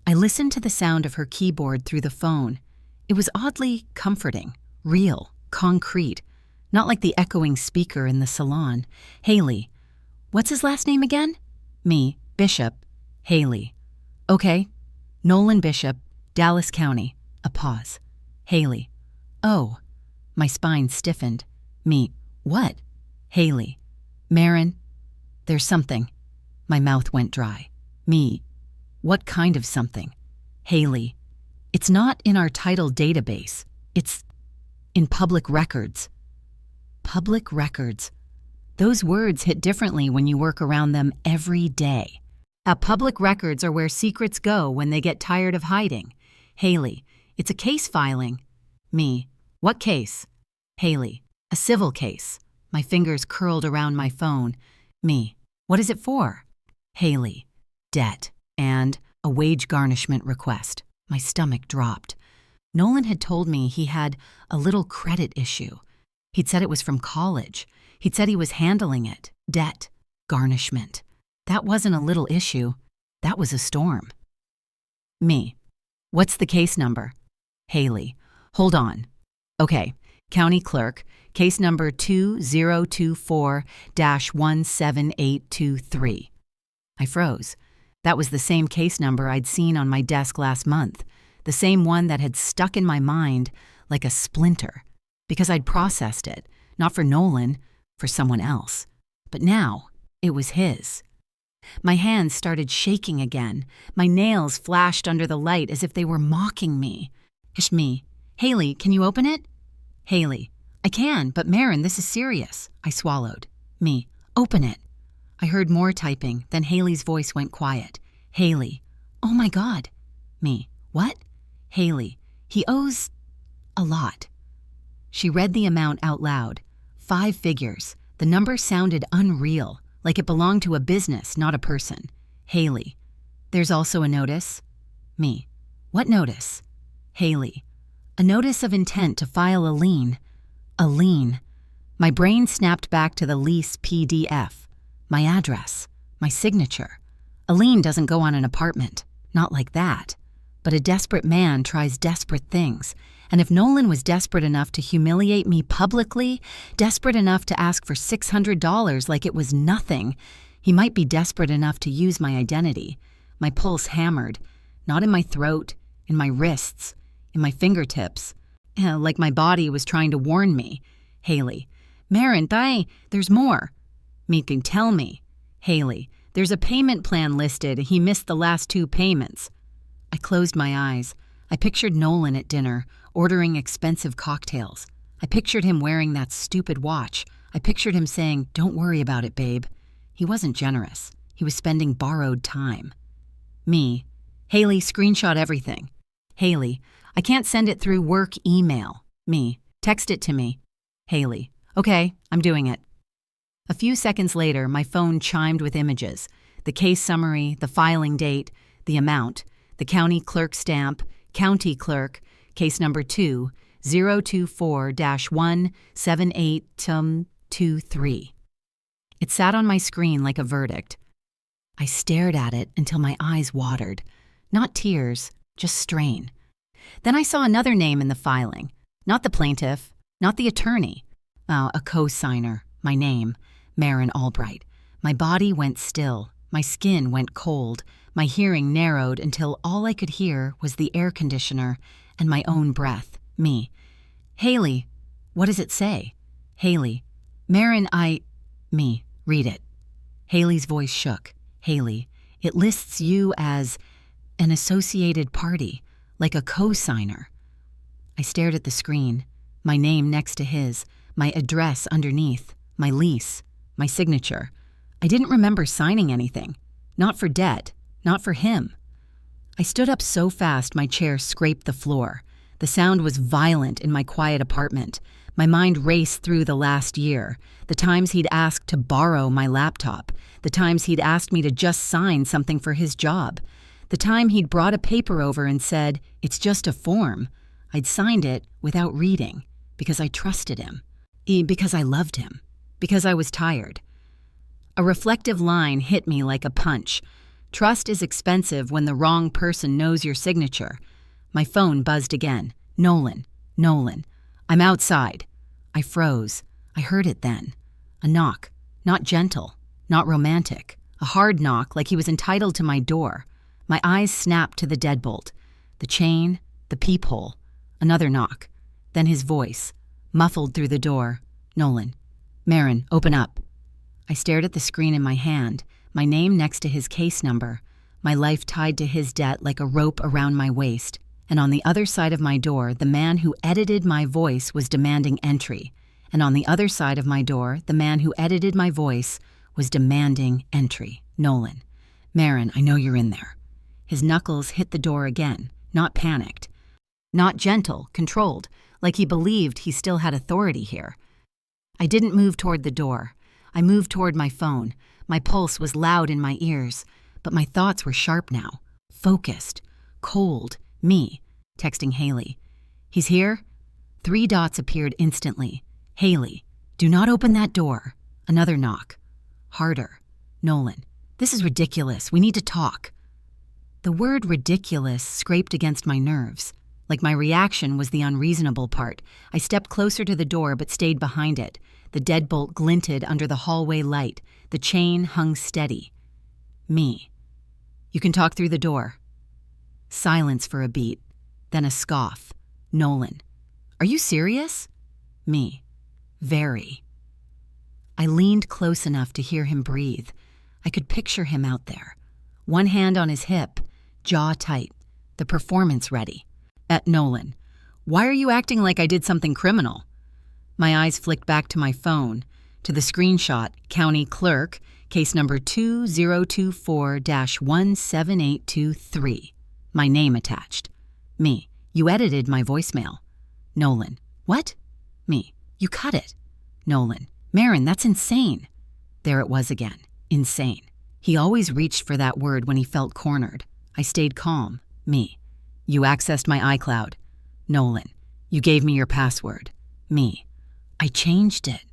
I listened to the sound of her keyboard through the phone. It was oddly comforting, real, concrete, not like the echoing speaker in the salon. Haley. What's his last name again? Me. Bishop. Haley. Okay. Nolan Bishop, Dallas County. A pause. Haley. Oh. My spine stiffened. Me. What? Haley. Marin. There's something. My mouth went dry. Me. What kind of something? Haley. It's not in our title database. It's in public records. Public records. Those words hit differently when you work around them every day. Public records are where secrets go when they get tired of hiding. Haley. It's a case filing. Me. What case? Haley. A civil case. My fingers curled around my phone. Me. What is it for? Haley. Debt. And a wage garnishment request. My stomach dropped. Nolan had told me he had a little credit issue. He'd said it was from college. He'd said he was handling it. Debt. Garnishment. That wasn't a little issue. That was a storm. Me. What's the case number? Haley. Hold on. Okay. County Clerk. Case number 2024-17823. I froze. That was the same case number I'd seen on my desk last month, the same one that had stuck in my mind like a splinter, because I'd processed it, not for Nolan, for someone else. But now, it was his. My hands started shaking again. My nails flashed under the light as if they were mocking me. Me. Haley, can you open it? Haley. I can, but Marin, this is serious. I swallowed. Me. Open it. I heard more typing, then Haley's voice went quiet. Haley. Oh my God. Me. What? Haley. He owes a lot. She read the amount out loud. 5 figures. The number sounded unreal, like it belonged to a business, not a person. Haley. There's also a notice? Me. What notice? Haley. A notice of intent to file a lien. A lien. My brain snapped back to the lease PDF. My address. My signature. A lien doesn't go on an apartment. Not like that. But a desperate man tries desperate things. And if Nolan was desperate enough to humiliate me publicly, desperate enough to ask for $600 like it was nothing, he might be desperate enough to use my identity. My pulse hammered. Not in my throat, in my wrists, in my fingertips. Like my body was trying to warn me. Haley. Marin, there's more. Me can tell me. Haley. There's a payment plan listed. He missed the last 2 payments. I closed my eyes. I pictured Nolan at dinner, ordering expensive cocktails. I pictured him wearing that stupid watch. I pictured him saying, "Don't worry about it, babe." He wasn't generous. He was spending borrowed time. Me. Haley, screenshot everything. Haley. I can't send it through work email. Me. Text it to me. Haley. Okay, I'm doing it. A few seconds later, my phone chimed with images. The case summary, the filing date, the amount, the county clerk stamp, county clerk, case number 2, 024-17823. It sat on my screen like a verdict. I stared at it until my eyes watered. Not tears, just strain. Then I saw another name in the filing. Not the plaintiff, not the attorney. A co-signer, my name, Marin Albright. My body went still. My skin went cold. My hearing narrowed until all I could hear was the air conditioner and my own breath, me. Haley, what does it say? Haley, Marin, me, read it. Haley's voice shook. Haley, it lists you as an associated party, like a co-signer. I stared at the screen, my name next to his, my address underneath, my lease, my signature. I didn't remember signing anything. Not for debt, not for him. I stood up so fast my chair scraped the floor. The sound was violent in my quiet apartment. My mind raced through the last year, the times he'd asked to borrow my laptop, the times he'd asked me to just sign something for his job, the time he'd brought a paper over and said, "It's just a form." I'd signed it without reading, because I trusted him, because I loved him, because I was tired. A reflective line hit me like a punch. Trust is expensive when the wrong person knows your signature. My phone buzzed again. Nolan. I'm outside. I froze. I heard it then. A knock. Not gentle. Not romantic. A hard knock like he was entitled to my door. My eyes snapped to the deadbolt. The chain. The peephole. Another knock. Then his voice, muffled through the door. Nolan. Marin, open up. I stared at the screen in my hand, my name next to his case number, my life tied to his debt like a rope around my waist, and on the other side of my door, the man who edited my voice was demanding entry, and on the other side of my door, the man who edited my voice was demanding entry. Nolan. Marin, I know you're in there. His knuckles hit the door again, not panicked. Not gentle, controlled, like he believed he still had authority here. I didn't move toward the door. I moved toward my phone. My pulse was loud in my ears, but my thoughts were sharp now, focused, cold, me, texting Haley. He's here? 3 dots appeared instantly. Haley, do not open that door. Another knock. Harder. Nolan, this is ridiculous. We need to talk. The word ridiculous scraped against my nerves. Like my reaction was the unreasonable part. I stepped closer to the door but stayed behind it. The deadbolt glinted under the hallway light. The chain hung steady. Me. You can talk through the door. Silence for a beat. Then a scoff. Nolan. Are you serious? Me. Very. I leaned close enough to hear him breathe. I could picture him out there. One hand on his hip, jaw tight, the performance ready. At Nolan, "Why are you acting like I did something criminal?" My eyes flicked back to my phone, to the screenshot, County Clerk, case number 2024-17823. My name attached. Me, "You edited my voicemail." Nolan, "What?" Me, "You cut it." Nolan, "Marin, that's insane." There it was again, insane. He always reached for that word when he felt cornered. I stayed calm. Me, "You accessed my iCloud." Nolan, "You gave me your password." Me, "I changed it."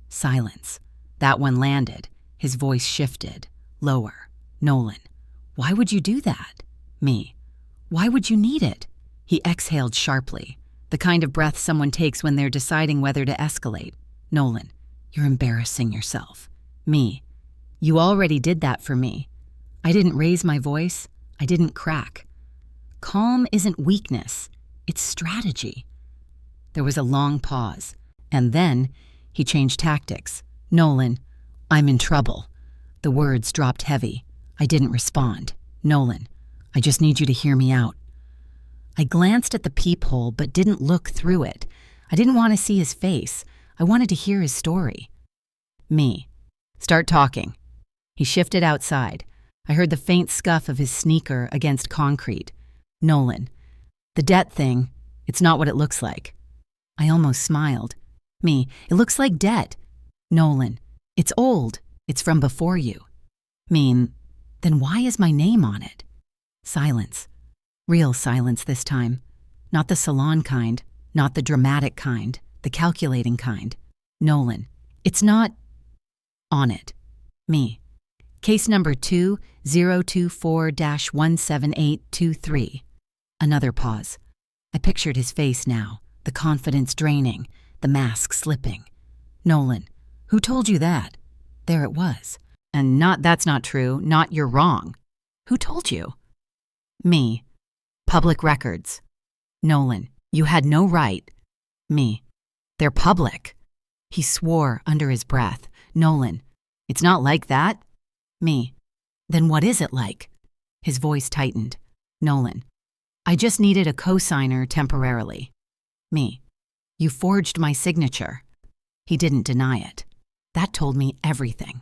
Silence. That one landed. His voice shifted. Lower. Nolan, "Why would you do that?" Me, "Why would you need it?" He exhaled sharply, the kind of breath someone takes when they're deciding whether to escalate. Nolan, "You're embarrassing yourself." Me, "You already did that for me." I didn't raise my voice. I didn't crack. Calm isn't weakness. It's strategy. There was a long pause, and then he changed tactics. Nolan, "I'm in trouble." The words dropped heavy. I didn't respond. Nolan, "I just need you to hear me out." I glanced at the peephole but didn't look through it. I didn't want to see his face. I wanted to hear his story. Me, "Start talking." He shifted outside. I heard the faint scuff of his sneaker against concrete. Nolan, "The debt thing, it's not what it looks like." I almost smiled. Me, "It looks like debt." Nolan, "It's old. It's from before you." Me, "Then why is my name on it?" Silence. Real silence this time. Not the Salon kind, not the dramatic kind, the calculating kind. Nolan, "It's not on it." Me, "Case number 2024-17823. Another pause. I pictured his face now, the confidence draining, the mask slipping. Nolan, "Who told you that?" There it was. And not "That's not true," not "You're wrong." Who told you? Me, "Public records." Nolan, "You had no right." Me, "They're public." He swore under his breath. Nolan, "It's not like that." Me, "Then what is it like?" His voice tightened. Nolan, "I just needed a cosigner temporarily." Me, "You forged my signature." He didn't deny it. That told me everything.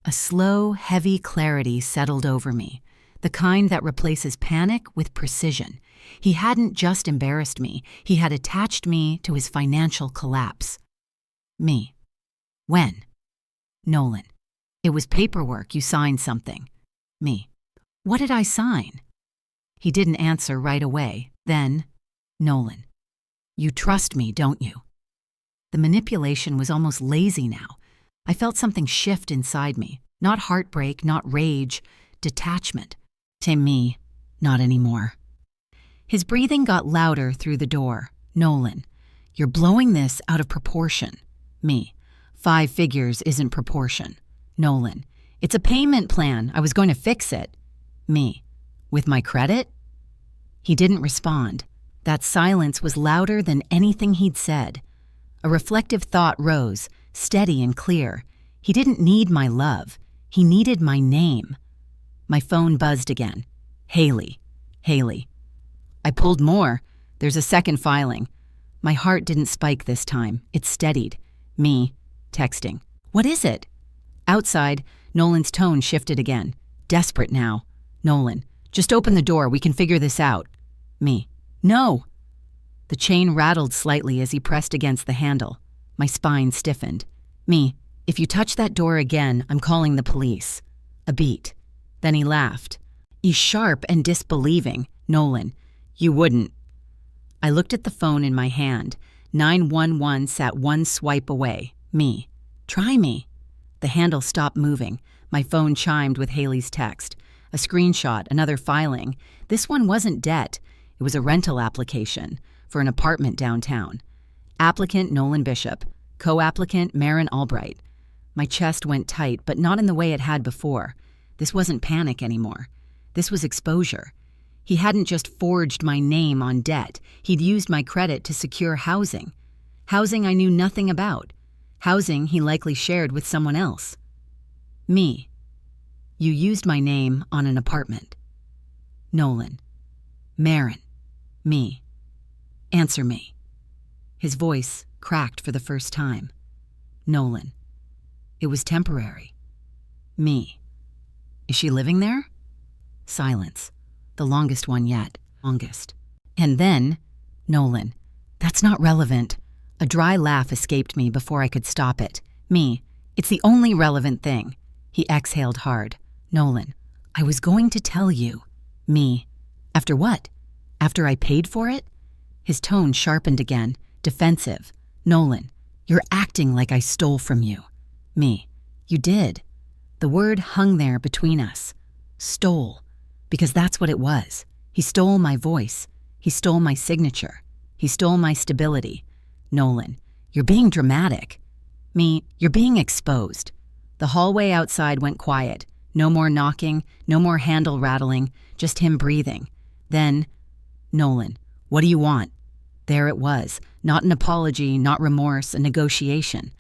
A slow, heavy clarity settled over me, the kind that replaces panic with precision. He hadn't just embarrassed me, he had attached me to his financial collapse. Me, "When?" Nolan, "It was paperwork, you signed something." Me, "What did I sign?" He didn't answer right away. Then, Nolan, "You trust me, don't you?" The manipulation was almost lazy now. I felt something shift inside me. Not heartbreak, not rage, detachment. To me, not anymore. His breathing got louder through the door. Nolan, "You're blowing this out of proportion." Me, 5 figures isn't proportion." Nolan, "It's a payment plan. I was going to fix it." Me, "With my credit?" He didn't respond. That silence was louder than anything he'd said. A reflective thought rose, steady and clear. He didn't need my love. He needed my name. My phone buzzed again. Haley. Haley. I pulled more. There's a second filing. My heart didn't spike this time. It steadied. Me, texting. "What is it?" Outside, Nolan's tone shifted again. Desperate now. Nolan, "Just open the door. We can figure this out." Me, "No." The chain rattled slightly as he pressed against the handle. My spine stiffened. Me, "If you touch that door again, I'm calling the police." A beat. Then he laughed. He's sharp and disbelieving. Nolan, "You wouldn't." I looked at the phone in my hand. 911 sat one swipe away. Me, "Try me." The handle stopped moving. My phone chimed with Haley's text. A screenshot, another filing. This one wasn't debt. It was a rental application for an apartment downtown. Applicant Nolan Bishop. Co-applicant Marin Albright. My chest went tight, but not in the way it had before. This wasn't panic anymore. This was exposure. He hadn't just forged my name on debt. He'd used my credit to secure housing. Housing I knew nothing about. housing he likely shared with someone else. Me. You used my name on an apartment. Nolan. Marin. Me. Answer me. His voice cracked for the first time. Nolan. It was temporary. Me. Is she living there? Silence. The longest one yet. Longest. And then, Nolan. That's not relevant. A dry laugh escaped me before I could stop it. Me. It's the only relevant thing. He exhaled hard. Nolan. I was going to tell you. Me. After what? After I paid for it? His tone sharpened again, defensive. Nolan. You're acting like I stole from you. Me. You did. The word hung there between us. Stole. Because that's what it was. He stole my voice. He stole my signature. He stole my stability. Nolan. You're being dramatic. Me. You're being exposed. The hallway outside went quiet. No more knocking, no more handle rattling, just him breathing. Then, Nolan. What do you want? There it was. Not an apology, not remorse, a negotiation.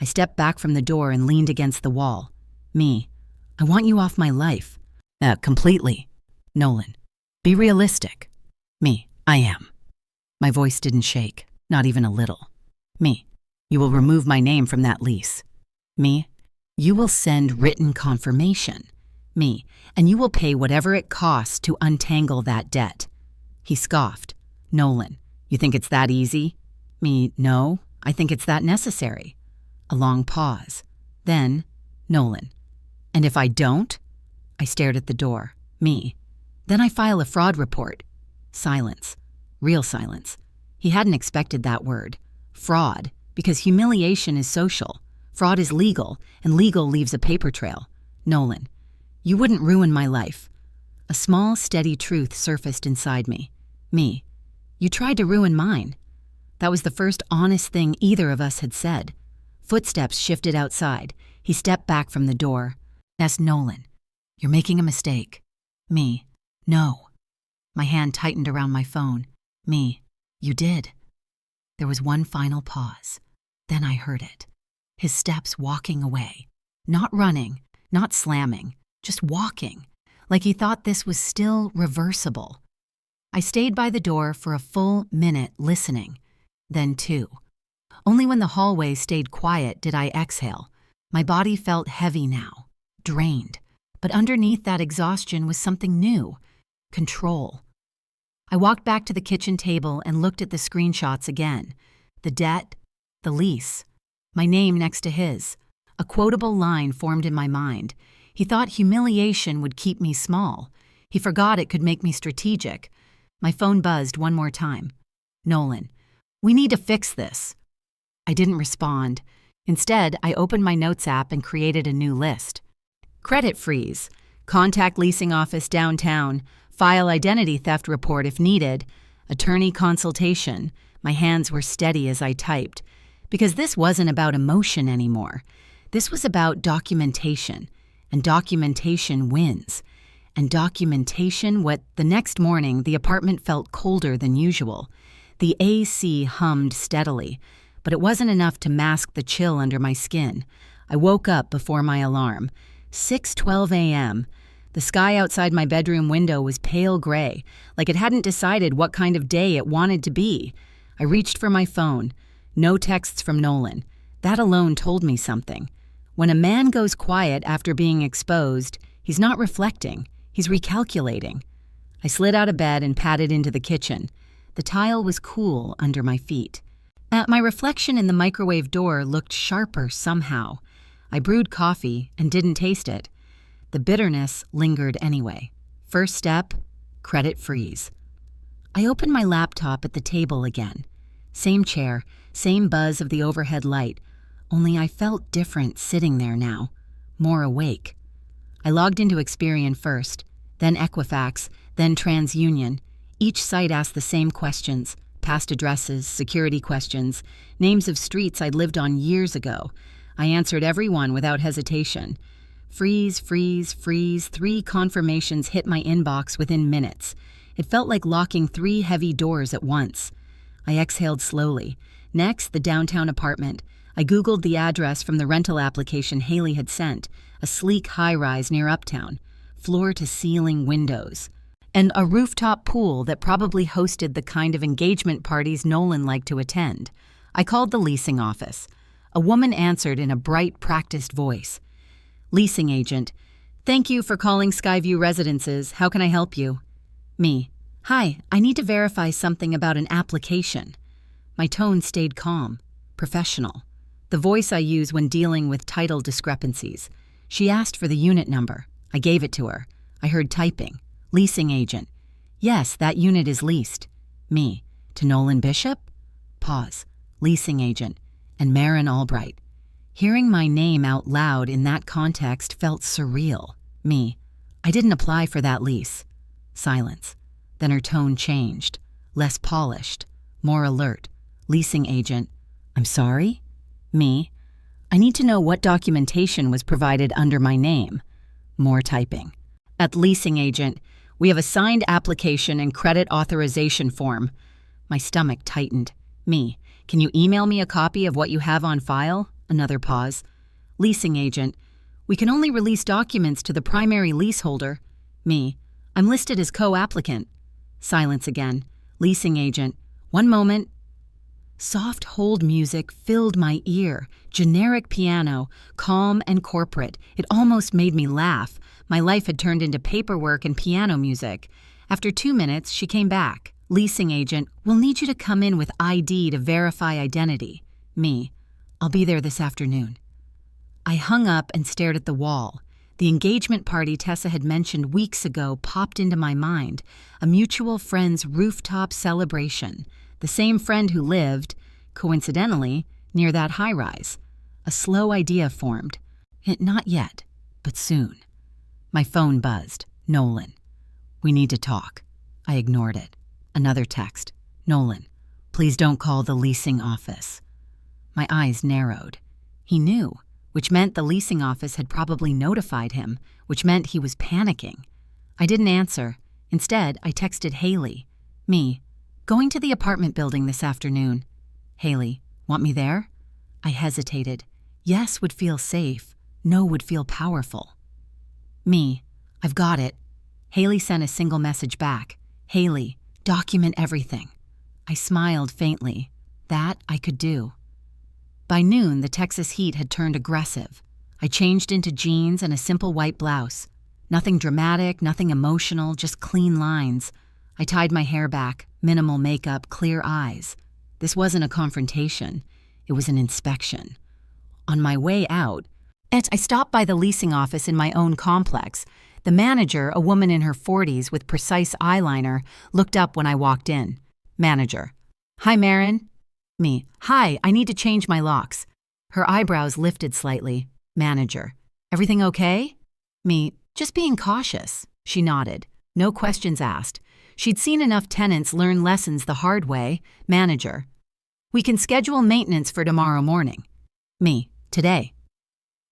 I stepped back from the door and leaned against the wall. Me. I want you off my life. Completely. Nolan. Be realistic. Me. I am. My voice didn't shake, not even a little. Me. You will remove my name from that lease. Me. You will send written confirmation. Me. And you will pay whatever it costs to untangle that debt. He scoffed. Nolan. You think it's that easy? Me. No. I think it's that necessary. A long pause. Then, Nolan. And if I don't? I stared at the door. Me. Then I file a fraud report. Silence. Real silence. He hadn't expected that word. Fraud. Because humiliation is social. Fraud is legal, and legal leaves a paper trail. Nolan. You wouldn't ruin my life. A small, steady truth surfaced inside me. Me. You tried to ruin mine. That was the first honest thing either of us had said. Footsteps shifted outside. He stepped back from the door. That's Nolan. You're making a mistake. Me. No. My hand tightened around my phone. Me. You did. There was one final pause. Then I heard it. His steps walking away. Not running, not slamming, just walking, like he thought this was still reversible. I stayed by the door for a full minute listening, then 2. Only when the hallway stayed quiet did I exhale. My body felt heavy now, drained, but underneath that exhaustion was something new, control. I walked back to the kitchen table and looked at the screenshots again. The debt, the lease, my name next to his. A quotable line formed in my mind. He thought humiliation would keep me small. He forgot it could make me strategic. My phone buzzed one more time. Nolan. We need to fix this. I didn't respond. Instead, I opened my notes app and created a new list. Credit freeze. Contact leasing office downtown. File identity theft report if needed. Attorney consultation. My hands were steady as I typed. Because this wasn't about emotion anymore. This was about documentation. And documentation wins. And documentation, the next morning, the apartment felt colder than usual. The AC hummed steadily, but it wasn't enough to mask the chill under my skin. I woke up before my alarm. 6:12 a.m. The sky outside my bedroom window was pale gray, like it hadn't decided what kind of day it wanted to be. I reached for my phone. No texts from Nolan. That alone told me something. When a man goes quiet after being exposed, he's not reflecting. He's recalculating. I slid out of bed and padded into the kitchen. The tile was cool under my feet. My reflection in the microwave door looked sharper somehow. I brewed coffee and didn't taste it. The bitterness lingered anyway. First step, credit freeze. I opened my laptop at the table again. Same chair, same buzz of the overhead light, only I felt different sitting there now, more awake. I logged into Experian first, then Equifax, then TransUnion. Each site asked the same questions, past addresses, security questions, names of streets I'd lived on years ago. I answered every one without hesitation. Freeze, freeze, freeze. 3 confirmations hit my inbox within minutes. It felt like locking 3 heavy doors at once. I exhaled slowly. Next, the downtown apartment. I Googled the address from the rental application Haley had sent, a sleek high-rise near Uptown, floor-to-ceiling windows, and a rooftop pool that probably hosted the kind of engagement parties Nolan liked to attend. I called the leasing office. A woman answered in a bright, practiced voice. Leasing agent, thank you for calling Skyview Residences. How can I help you? Me, hi, I need to verify something about an application. My tone stayed calm, professional, the voice I use when dealing with title discrepancies. She asked for the unit number. I gave it to her. I heard typing. Leasing agent, yes, that unit is leased. Me, to Nolan Bishop? Pause. Leasing agent, and Marin Albright. Hearing my name out loud in that context felt surreal. Me, I didn't apply for that lease. Silence. Then her tone changed, less polished, more alert. Leasing agent, I'm sorry? Me, I need to know what documentation was provided under my name. More typing. At leasing agent, we have a signed application and credit authorization form. My stomach tightened. Me, can you email me a copy of what you have on file? Another pause. Leasing agent, we can only release documents to the primary leaseholder. Me, I'm listed as co-applicant. Silence again. Leasing agent, one moment. Soft hold music filled my ear. Generic piano, calm and corporate. It almost made me laugh. My life had turned into paperwork and piano music. After 2 minutes, she came back. Leasing agent, we'll need you to come in with ID to verify identity. Me, I'll be there this afternoon. I hung up and stared at the wall. The engagement party Tessa had mentioned weeks ago popped into my mind, a mutual friend's rooftop celebration. The same friend who lived, coincidentally, near that high-rise. A slow idea formed. Not yet, but soon. My phone buzzed. Nolan. We need to talk. I ignored it. Another text. Nolan, please don't call the leasing office. My eyes narrowed. He knew, which meant the leasing office had probably notified him, which meant he was panicking. I didn't answer. Instead, I texted Haley. Me, going to the apartment building this afternoon. Haley, want me there? I hesitated. Yes would feel safe. No would feel powerful. Me, I've got it. Haley sent a single message back. Haley, document everything. I smiled faintly. That I could do. By noon, the Texas heat had turned aggressive. I changed into jeans and a simple white blouse. Nothing dramatic, nothing emotional, just clean lines. I tied my hair back, minimal makeup, clear eyes. This wasn't a confrontation. It was an inspection. On my way out, I stopped by the leasing office in my own complex. The manager, a woman in her 40s with precise eyeliner, looked up when I walked in. Manager. Hi, Marin. Me. Hi, I need to change my locks. Her eyebrows lifted slightly. Manager. Everything okay? Me. Just being cautious. She nodded. No questions asked. She'd seen enough tenants learn lessons the hard way. Manager. We can schedule maintenance for tomorrow morning. Me. Today.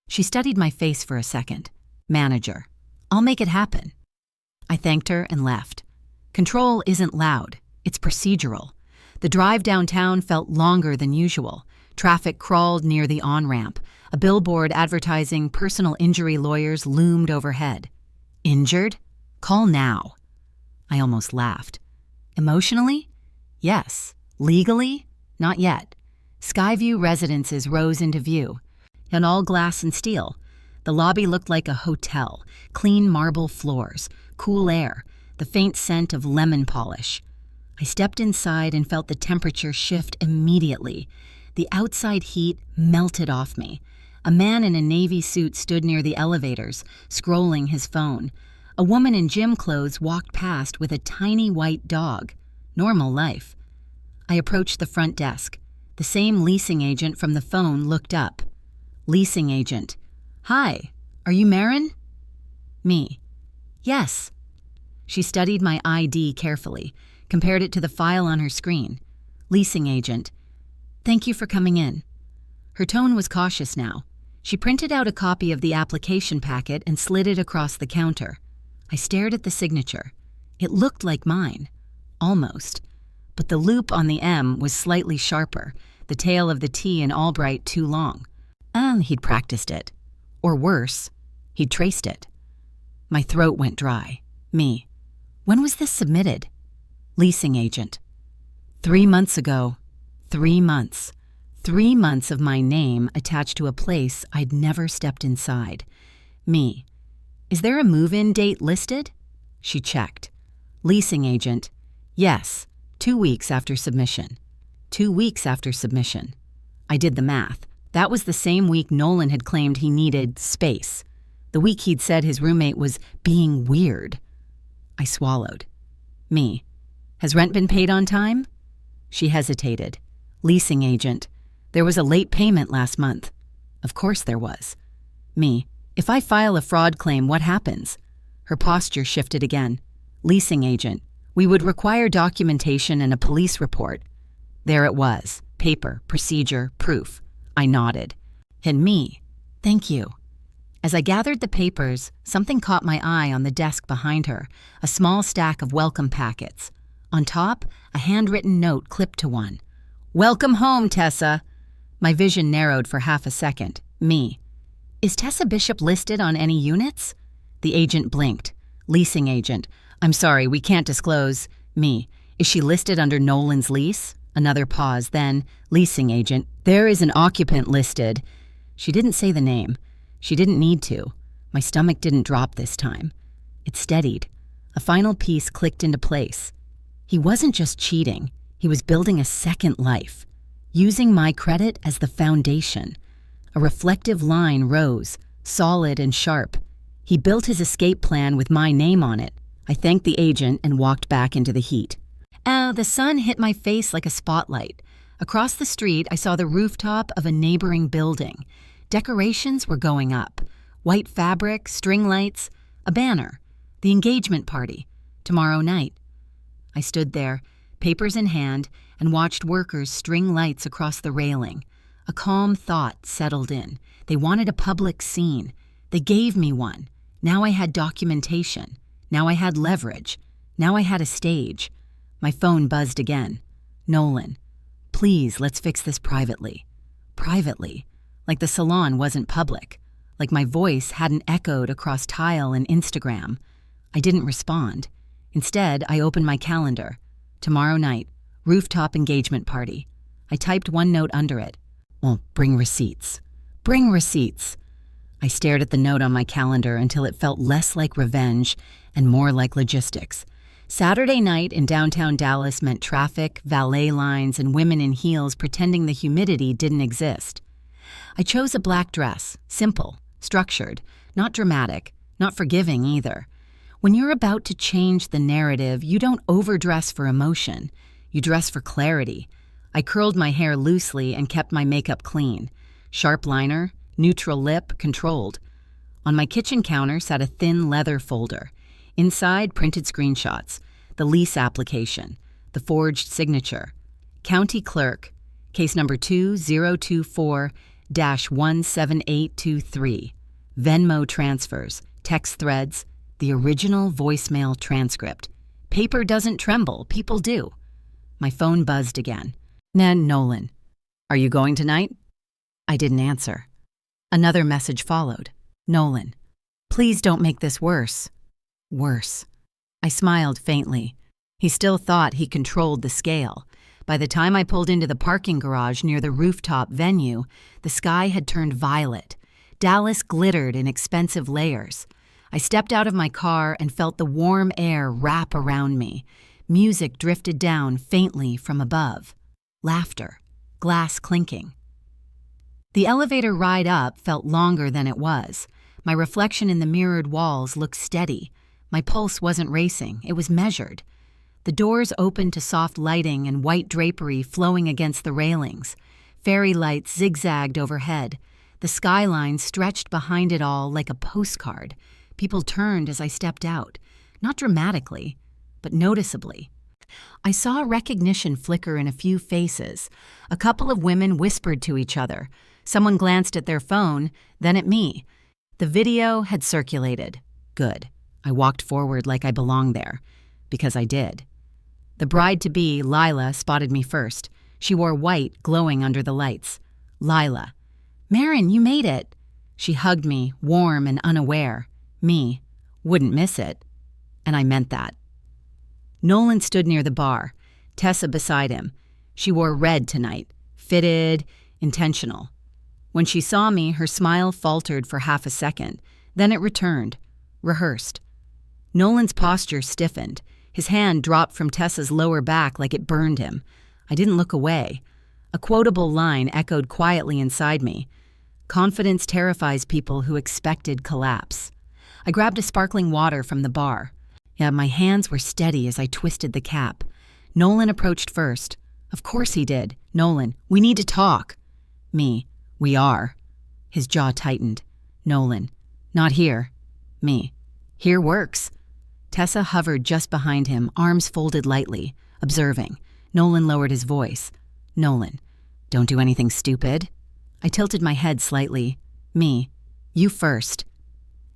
She studied my face for a second. Manager. I'll make it happen. I thanked her and left. Control isn't loud. It's procedural. The drive downtown felt longer than usual. Traffic crawled near the on-ramp. A billboard advertising personal injury lawyers loomed overhead. Injured? Call now. I almost laughed. Emotionally? Yes. Legally? Not yet. Skyview Residences rose into view. And all glass and steel. The lobby looked like a hotel. Clean marble floors, cool air, the faint scent of lemon polish. I stepped inside and felt the temperature shift immediately. The outside heat melted off me. A man in a navy suit stood near the elevators, scrolling his phone. A woman in gym clothes walked past with a tiny white dog. Normal life. I approached the front desk. The same leasing agent from the phone looked up. Leasing agent. Hi, are you Marin? Me. Yes. She studied my ID carefully, compared it to the file on her screen. Leasing agent. Thank you for coming in. Her tone was cautious now. She printed out a copy of the application packet and slid it across the counter. I stared at the signature. It looked like mine. Almost. But the loop on the M was slightly sharper. the tail of the T in Albright too long. He'd practiced it. Or worse, he'd traced it. My throat went dry. Me. When was this submitted? Leasing agent. 3 months ago. 3 months. 3 months of my name attached to a place I'd never stepped inside. Me. Is there a move-in date listed? She checked. Leasing agent. Yes, 2 weeks after submission. 2 weeks after submission. I did the math. That was the same week Nolan had claimed he needed space. The week he'd said his roommate was being weird. I swallowed. Me. Has rent been paid on time? She hesitated. Leasing agent. There was a late payment last month. Of course there was. Me. If I file a fraud claim, what happens? Her posture shifted again. Leasing agent. We would require documentation and a police report. There it was. Paper, procedure, proof. I nodded. And me. Thank you. As I gathered the papers, something caught my eye on the desk behind her, a small stack of welcome packets. On top, a handwritten note clipped to one. Welcome home, Tessa. My vision narrowed for half a second. Me. Is Tessa Bishop listed on any units? The agent blinked. Leasing agent. I'm sorry, we can't disclose. Me. Is she listed under Nolan's lease? Another pause, then, leasing agent. There is an occupant listed. She didn't say the name. She didn't need to. My stomach didn't drop this time. It steadied. A final piece clicked into place. He wasn't just cheating. He was building a second life, using my credit as the foundation. A reflective line rose, solid and sharp. He built his escape plan with my name on it. I thanked the agent and walked back into the heat. The sun hit my face like a spotlight. Across the street, I saw the rooftop of a neighboring building. Decorations were going up. White fabric, string lights, a banner. The engagement party. Tomorrow night. I stood there, papers in hand, and watched workers string lights across the railing. A calm thought settled in. They wanted a public scene. They gave me one. Now I had documentation. Now I had leverage. Now I had a stage. My phone buzzed again. Nolan. Please, let's fix this privately. Privately. Like the salon wasn't public. Like my voice hadn't echoed across Tile and Instagram. I didn't respond. Instead, I opened my calendar. Tomorrow night, rooftop engagement party. I typed one note under it. Well, bring receipts. Bring receipts. I stared at the note on my calendar until it felt less like revenge and more like logistics. Saturday night in downtown Dallas meant traffic, valet lines, and women in heels pretending the humidity didn't exist. I chose a black dress, simple, structured, not dramatic, not forgiving either. When you're about to change the narrative, you don't overdress for emotion. You dress for clarity. I curled my hair loosely and kept my makeup clean. Sharp liner, neutral lip, controlled. On my kitchen counter sat a thin leather folder. Inside, printed screenshots, the lease application, the forged signature. County clerk, case number 2024-17823. Venmo transfers, text threads, the original voicemail transcript. Paper doesn't tremble, people do. My phone buzzed again. Nolan. Are you going tonight? I didn't answer. Another message followed. Nolan. Please don't make this worse. Worse. I smiled faintly. He still thought he controlled the scale. By the time I pulled into the parking garage near the rooftop venue, the sky had turned violet. Dallas glittered in expensive layers. I stepped out of my car and felt the warm air wrap around me. Music drifted down faintly from above. Laughter. Glass clinking. The elevator ride up felt longer than it was. My reflection in the mirrored walls looked steady. My pulse wasn't racing, it was measured. The doors opened to soft lighting and white drapery flowing against the railings. Fairy lights zigzagged overhead. The skyline stretched behind it all like a postcard. People turned as I stepped out, not dramatically, but noticeably. I saw recognition flicker in a few faces. A couple of women whispered to each other. Someone glanced at their phone, then at me. The video had circulated. Good. I walked forward like I belonged there, because I did. The bride-to-be, Lila, spotted me first. She wore white, glowing under the lights. Lila. Marin, you made it. She hugged me, warm and unaware. Me. Wouldn't miss it. And I meant that. Nolan stood near the bar, Tessa beside him. She wore red tonight. Fitted, intentional. When she saw me, her smile faltered for half a second. Then it returned. Rehearsed. Nolan's posture stiffened. His hand dropped from Tessa's lower back like it burned him. I didn't look away. A quotable line echoed quietly inside me. Confidence terrifies people who expected collapse. I grabbed a sparkling water from the bar. Yeah, my hands were steady as I twisted the cap. Nolan approached first. Of course he did. Nolan, we need to talk. Me, we are. His jaw tightened. Nolan, not here. Me, here works. Tessa hovered just behind him, arms folded lightly, observing. Nolan lowered his voice. Nolan, don't do anything stupid. I tilted my head slightly. Me, you first.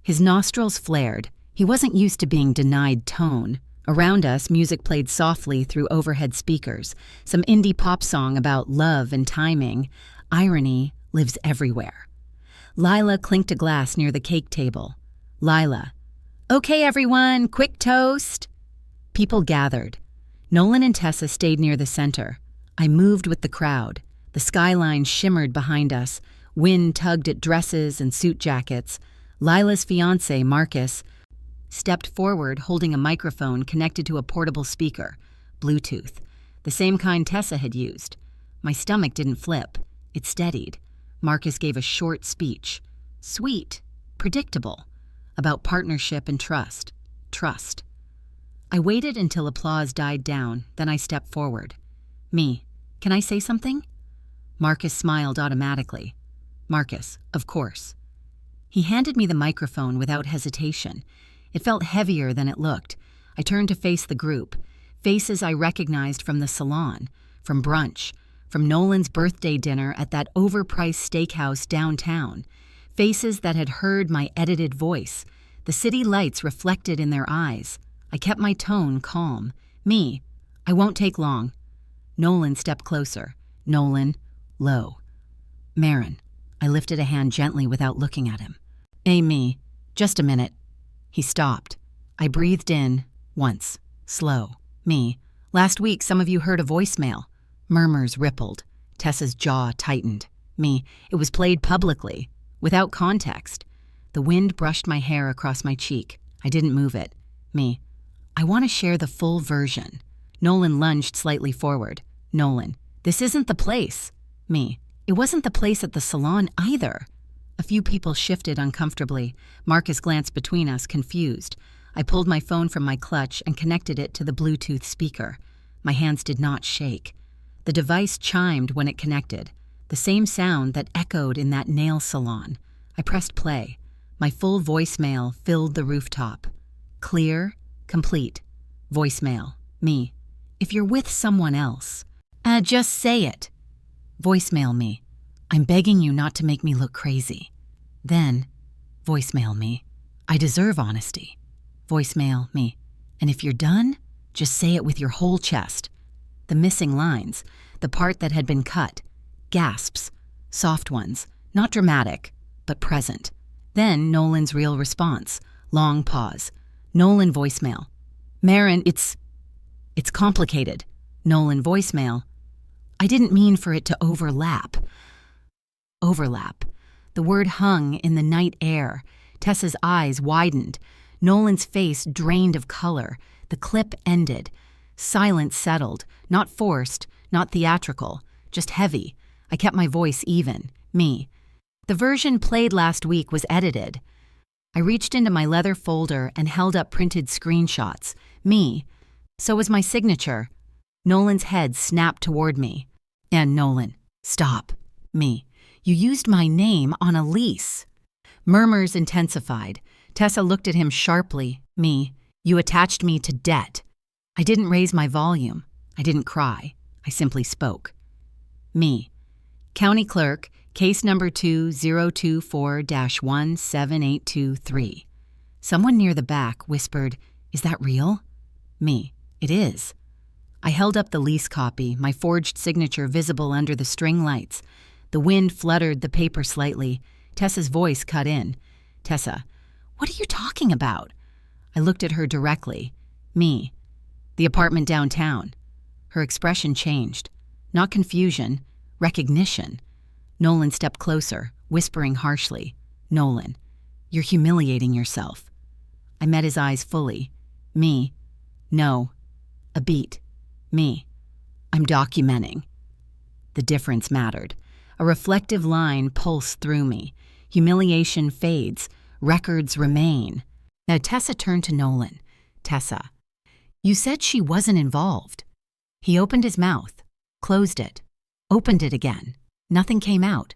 His nostrils flared. He wasn't used to being denied tone. Around us, music played softly through overhead speakers. Some indie pop song about love and timing. Irony lives everywhere. Lila clinked a glass near the cake table. Lila. Okay, everyone, quick toast. People gathered. Nolan and Tessa stayed near the center. I moved with the crowd. The skyline shimmered behind us. Wind tugged at dresses and suit jackets. Lila's fiancé, Marcus, stepped forward holding a microphone connected to a portable speaker, Bluetooth, the same kind Tessa had used. My stomach didn't flip. It steadied. Marcus gave a short speech. Sweet, predictable, about partnership and trust. Trust. I waited until applause died down, then I stepped forward. Me, can I say something? Marcus smiled automatically. Marcus, of course. He handed me the microphone without hesitation. It felt heavier than it looked. I turned to face the group. Faces I recognized from the Salon, from brunch, from Nolan's birthday dinner at that overpriced steakhouse downtown. Faces that had heard my edited voice, the city lights reflected in their eyes. I kept my tone calm. Me, I won't take long. Nolan stepped closer. Nolan, low. Marin. I lifted a hand gently without looking at him. Hey, me, just a minute. He stopped. I breathed in, once, slow. Me, last week some of you heard a voicemail. Murmurs rippled. Tessa's jaw tightened. Me, it was played publicly, without context. The wind brushed my hair across my cheek. I didn't move it. Me, I want to share the full version. Nolan lunged slightly forward. Nolan, this isn't the place. Me, it wasn't the place at the Salon either. A few people shifted uncomfortably. Marcus glanced between us, confused. I pulled my phone from my clutch and connected it to the Bluetooth speaker. My hands did not shake. The device chimed when it connected, the same sound that echoed in that nail salon. I pressed play. My full voicemail filled the rooftop. Clear, complete. Voicemail. Me. If you're with someone else, just say it. Voicemail me. I'm begging you not to make me look crazy. Then, voicemail me. I deserve honesty. Voicemail me. And if you're done, just say it with your whole chest. The missing lines, the part that had been cut. Gasps. Soft ones. Not dramatic, but present. Then Nolan's real response. Long pause. Nolan voicemail. Marin, it's complicated. Nolan voicemail. I didn't mean for it to overlap. Overlap. The word hung in the night air. Tessa's eyes widened. Nolan's face drained of color. The clip ended. Silence settled. Not forced, not theatrical. Just heavy. I kept my voice even. Me. The version played last week was edited. I reached into my leather folder and held up printed screenshots. Me. So was my signature. Nolan's head snapped toward me. And Nolan, stop. Me. You used my name on a lease. Murmurs intensified. Tessa looked at him sharply. Me. You attached me to debt. I didn't raise my volume. I didn't cry. I simply spoke. Me. County Clerk, case number 2024-17823. Someone near the back whispered, Is that real? Me. It is. I held up the lease copy, my forged signature visible under the string lights. The wind fluttered the paper slightly. Tessa's voice cut in. "Tessa, what are you talking about?" I looked at her directly. "Me. The apartment downtown." Her expression changed. Not confusion, recognition. Nolan stepped closer, whispering harshly. "Nolan, you're humiliating yourself." I met his eyes fully. "Me? No. A beat. Me. I'm documenting." The difference mattered. A reflective line pulsed through me. Humiliation fades. Records remain. Now Tessa turned to Nolan. "Tessa, you said she wasn't involved." He opened his mouth, closed it, opened it again. Nothing came out.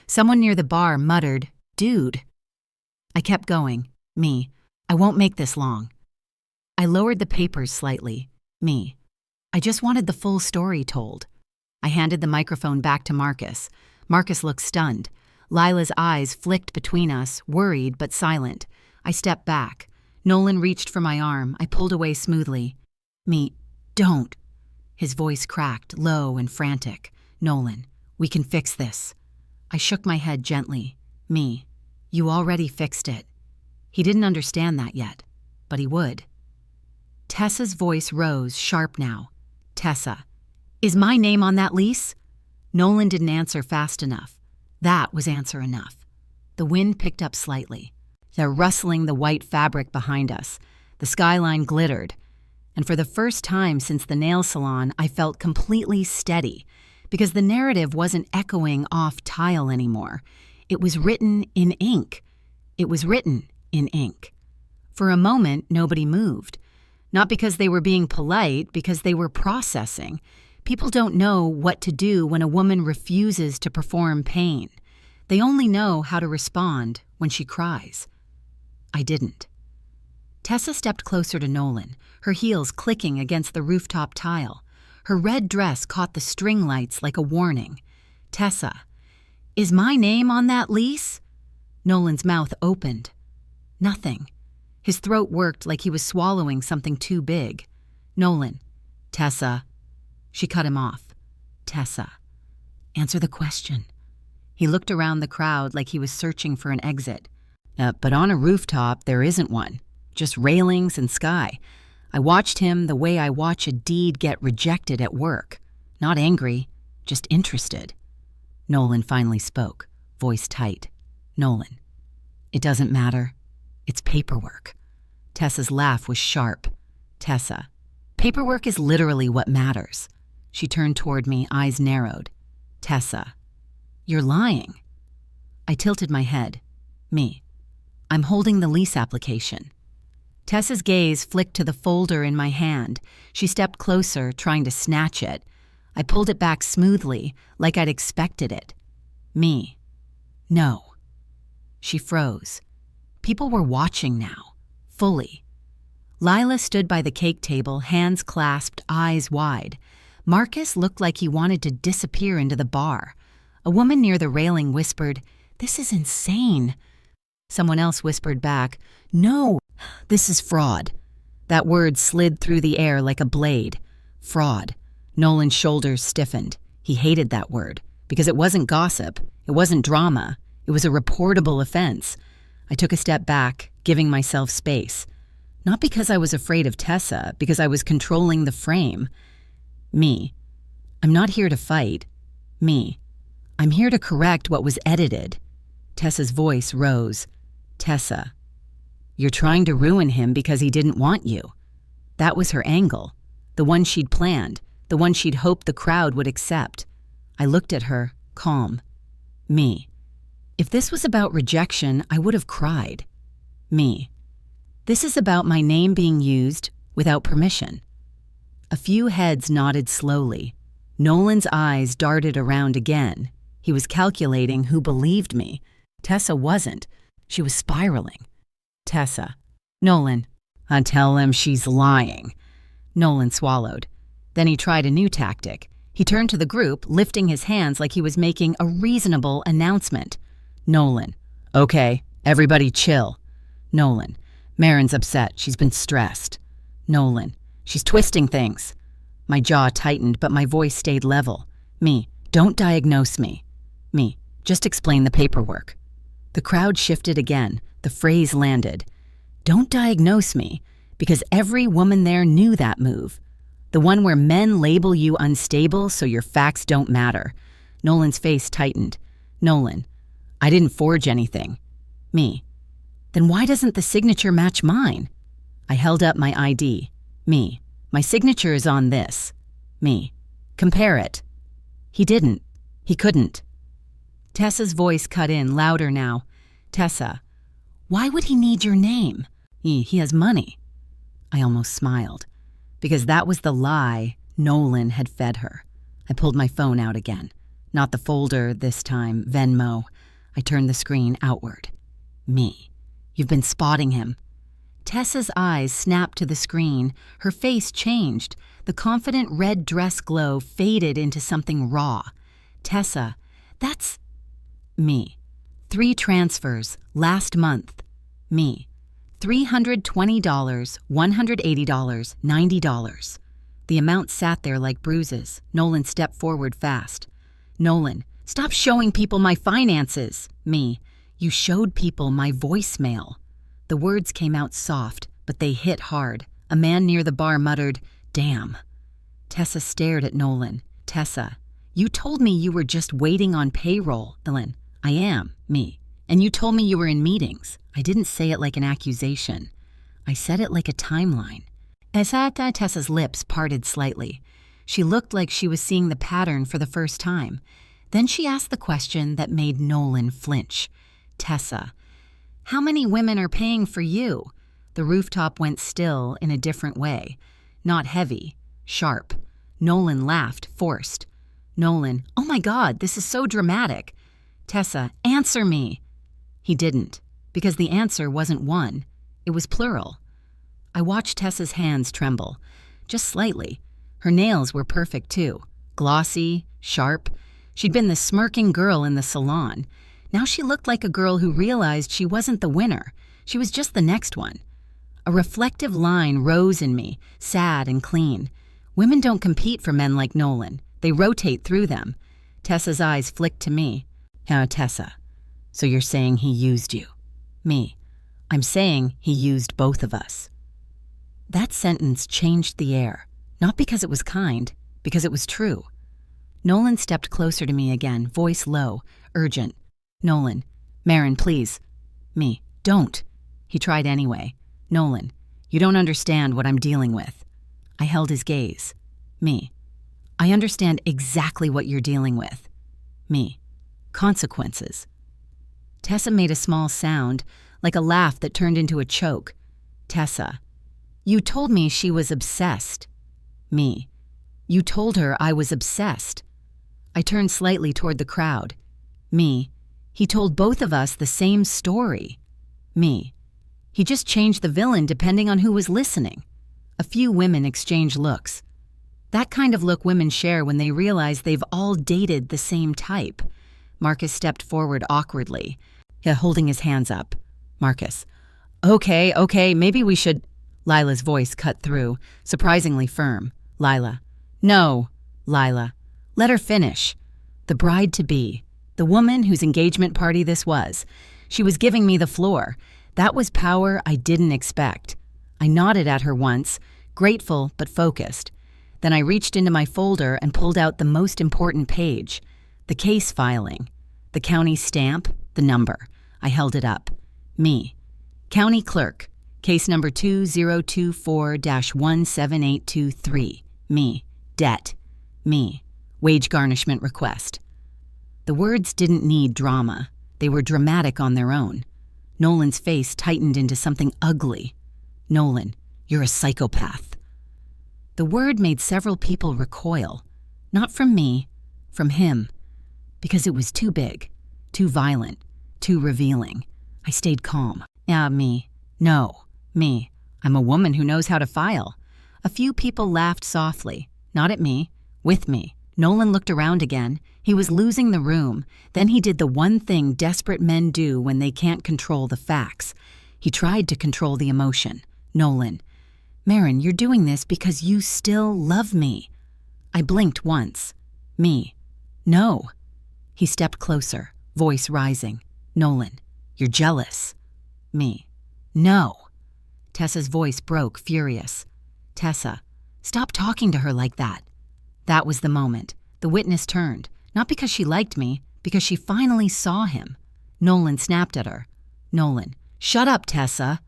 Someone near the bar muttered, "Dude." I kept going. "Me. I won't make this long." I lowered the papers slightly. "Me. I just wanted the full story told." I handed the microphone back to Marcus. Marcus looked stunned. Lila's eyes flicked between us, worried but silent. I stepped back. Nolan reached for my arm. I pulled away smoothly. "Me, don't." His voice cracked, low and frantic. "Nolan, we can fix this." I shook my head gently. "Me, you already fixed it." He didn't understand that yet, but he would. Tessa's voice rose, sharp now. "Tessa, is my name on that lease?" Nolan didn't answer fast enough. That was answer enough. The wind picked up slightly. They're rustling the white fabric behind us. The skyline glittered. And for the first time since the nail salon, I felt completely steady, because the narrative wasn't echoing off tile anymore. It was written in ink. It was written in ink. For a moment, nobody moved. Not because they were being polite, because they were processing. People don't know what to do when a woman refuses to perform pain. They only know how to respond when she cries. I didn't. Tessa stepped closer to Nolan, her heels clicking against the rooftop tile. Her red dress caught the string lights like a warning. "Tessa, is my name on that lease?" Nolan's mouth opened. Nothing. His throat worked like he was swallowing something too big. "Nolan, Tessa." She cut him off. "Tessa, answer the question." He looked around the crowd like he was searching for an exit. But on a rooftop, there isn't one. Just railings and sky. I watched him the way I watch a deed get rejected at work. Not angry, just interested. Nolan finally spoke, voice tight. "Nolan, it doesn't matter. It's paperwork." Tessa's laugh was sharp. "Tessa, paperwork is literally what matters." She turned toward me, eyes narrowed. "Tessa, you're lying." I tilted my head. "Me, I'm holding the lease application." Tessa's gaze flicked to the folder in my hand. She stepped closer, trying to snatch it. I pulled it back smoothly, like I'd expected it. "Me, no." She froze. People were watching now, fully. Lila stood by the cake table, hands clasped, eyes wide. Marcus looked like he wanted to disappear into the bar. A woman near the railing whispered, "This is insane." Someone else whispered back, "No, this is fraud." That word slid through the air like a blade. Fraud. Nolan's shoulders stiffened. He hated that word, because it wasn't gossip, it wasn't drama, it was a reportable offense. I took a step back, giving myself space. Not because I was afraid of Tessa, because I was controlling the frame. "Me, I'm not here to fight. Me, I'm here to correct what was edited." Tessa's voice rose. "Tessa, you're trying to ruin him because he didn't want you." That was her angle, the one she'd planned, the one she'd hoped the crowd would accept. I looked at her, calm. "Me, if this was about rejection, I would have cried. Me, this is about my name being used without permission." A few heads nodded slowly. Nolan's eyes darted around again. He was calculating who believed me. Tessa wasn't. She was spiraling. "Tessa." "Nolan, I tell him she's lying." Nolan swallowed. Then he tried a new tactic. He turned to the group, lifting his hands like he was making a reasonable announcement. "Nolan, okay, everybody chill." "Nolan, Marin's upset. She's been stressed." "Nolan, she's twisting things." My jaw tightened, but my voice stayed level. Me, don't diagnose me. Me, just explain the paperwork. The crowd shifted again. The phrase landed. Don't diagnose me, because every woman there knew that move. The one where men label you unstable so your facts don't matter. Nolan's face tightened. Nolan, I didn't forge anything. Me, then why doesn't the signature match mine? I held up my ID. Me, my signature is on this. Me, compare it. He didn't. He couldn't. Tessa's voice cut in, louder now. Tessa, why would he need your name? He has money. I almost smiled, because that was the lie Nolan had fed her. I pulled my phone out again. Not the folder this time, Venmo. I turned the screen outward. Me, you've been spotting him. Tessa's eyes snapped to the screen. Her face changed. The confident red dress glow faded into something raw. Tessa, that's... Me. 3 transfers, last month. Me. $320, $180, $90. The amount sat there like bruises. Nolan stepped forward fast. Nolan, stop showing people my finances. Me. You showed people my voicemail. The words came out soft, but they hit hard. A man near the bar muttered, damn. Tessa stared at Nolan. Tessa, you told me you were just waiting on payroll. Nolan, I am. Me. And you told me you were in meetings. I didn't say it like an accusation. I said it like a timeline. Tessa's lips parted slightly. She looked like she was seeing the pattern for the first time. Then she asked the question that made Nolan flinch. Tessa, how many women are paying for you? The rooftop went still in a different way. Not heavy, sharp. Nolan laughed, forced. Nolan, oh my God, this is so dramatic. Tessa, answer me. He didn't, because the answer wasn't one. It was plural. I watched Tessa's hands tremble, just slightly. Her nails were perfect too, glossy, sharp. She'd been the smirking girl in the salon. Now she looked like a girl who realized she wasn't the winner. She was just the next one. A reflective line rose in me, sad and clean. Women don't compete for men like Nolan. They rotate through them. Tessa's eyes flicked to me. Tessa, so you're saying he used you? Me, I'm saying he used both of us. That sentence changed the air, not because it was kind, because it was true. Nolan stepped closer to me again, voice low, urgent. Nolan, Marin, please. Me, don't. He tried anyway. Nolan, you don't understand what I'm dealing with. I held his gaze. Me, I understand exactly what you're dealing with. Me, consequences. Tessa made a small sound, like a laugh that turned into a choke. Tessa, you told me she was obsessed. Me, you told her I was obsessed. I turned slightly toward the crowd. Me, he told both of us the same story. Me, he just changed the villain depending on who was listening. A few women exchanged looks. That kind of look women share when they realize they've all dated the same type. Marcus stepped forward awkwardly, holding his hands up. Marcus, okay, maybe we should... Lila's voice cut through, surprisingly firm. Lila, no, Lila, let her finish. The bride-to-be, the woman whose engagement party this was. She was giving me the floor. That was power I didn't expect. I nodded at her once, grateful but focused. Then I reached into my folder and pulled out the most important page, the case filing, the county stamp, the number. I held it up. Me, county clerk, case number 2024-17823. Me, debt. Me, wage garnishment request. The words didn't need drama. They were dramatic on their own. Nolan's face tightened into something ugly. Nolan, you're a psychopath. The word made several people recoil. Not from me, from him. Because it was too big, too violent, too revealing. I stayed calm. Me. No. Me. I'm a woman who knows how to file. A few people laughed softly. Not at me. With me. Nolan looked around again. He was losing the room. Then he did the one thing desperate men do when they can't control the facts. He tried to control the emotion. Nolan, Marin, you're doing this because you still love me. I blinked once. Me. No. He stepped closer, voice rising. Nolan, you're jealous. Me. No. Tessa's voice broke, furious. Tessa, stop talking to her like that. That was the moment. The witness turned, not because she liked me, because she finally saw him. Nolan snapped at her. Nolan, shut up, Tessa.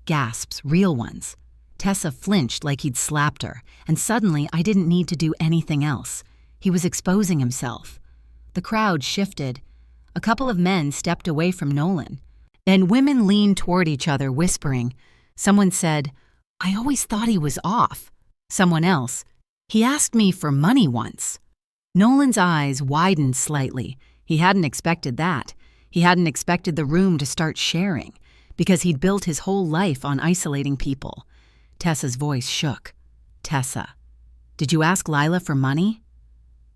Gasps, real ones. Tessa flinched like he'd slapped her, and suddenly I didn't need to do anything else. He was exposing himself. The crowd shifted. A couple of men stepped away from Nolan, and women leaned toward each other, whispering. Someone said, I always thought he was off. Someone else, he asked me for money once. Nolan's eyes widened slightly. He hadn't expected that. He hadn't expected the room to start sharing, because he'd built his whole life on isolating people. Tessa's voice shook. Tessa, did you ask Lila for money?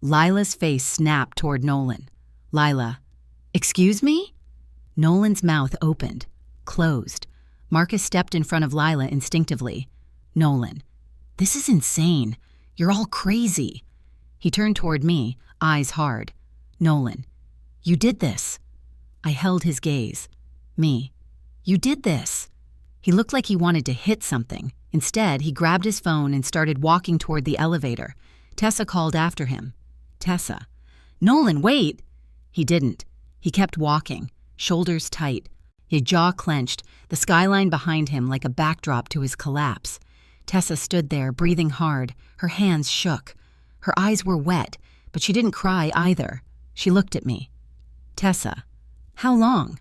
Lila's face snapped toward Nolan. Lila, excuse me? Nolan's mouth opened, closed. Marcus stepped in front of Lila instinctively. Nolan, this is insane. You're all crazy. He turned toward me, eyes hard. Nolan, you did this. I held his gaze. Me, you did this. He looked like he wanted to hit something. Instead, he grabbed his phone and started walking toward the elevator. Tessa called after him. Tessa. Nolan, wait! He didn't. He kept walking, shoulders tight, his jaw clenched, the skyline behind him like a backdrop to his collapse. Tessa stood there, breathing hard. Her hands shook. Her eyes were wet, but she didn't cry either. She looked at me. Tessa, how long?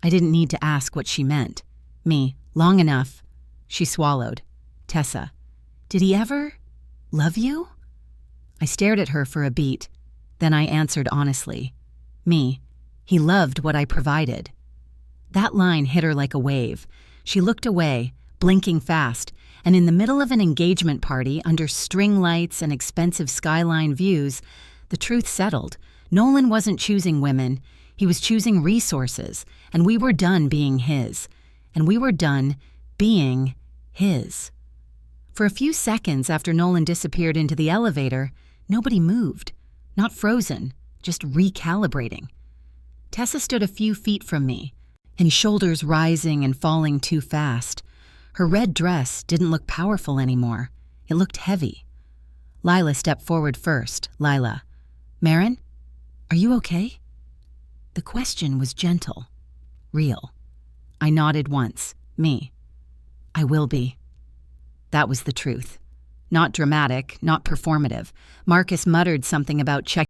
I didn't need to ask what she meant. Me, long enough. She swallowed. Tessa, did he ever love you? I stared at her for a beat. Then I answered honestly. Me, he loved what I provided. That line hit her like a wave. She looked away, blinking fast, and in the middle of an engagement party under string lights and expensive skyline views, the truth settled. Nolan wasn't choosing women. He was choosing resources, and we were done being his. And we were done being his. For a few seconds after Nolan disappeared into the elevator, nobody moved. Not frozen, just recalibrating. Tessa stood a few feet from me, and shoulders rising and falling too fast. Her red dress didn't look powerful anymore. It looked heavy. Lila stepped forward first. Lila, Marin, are you okay? The question was gentle, real. I nodded once. Me, I will be. That was the truth. Not dramatic, not performative. Marcus muttered something about checking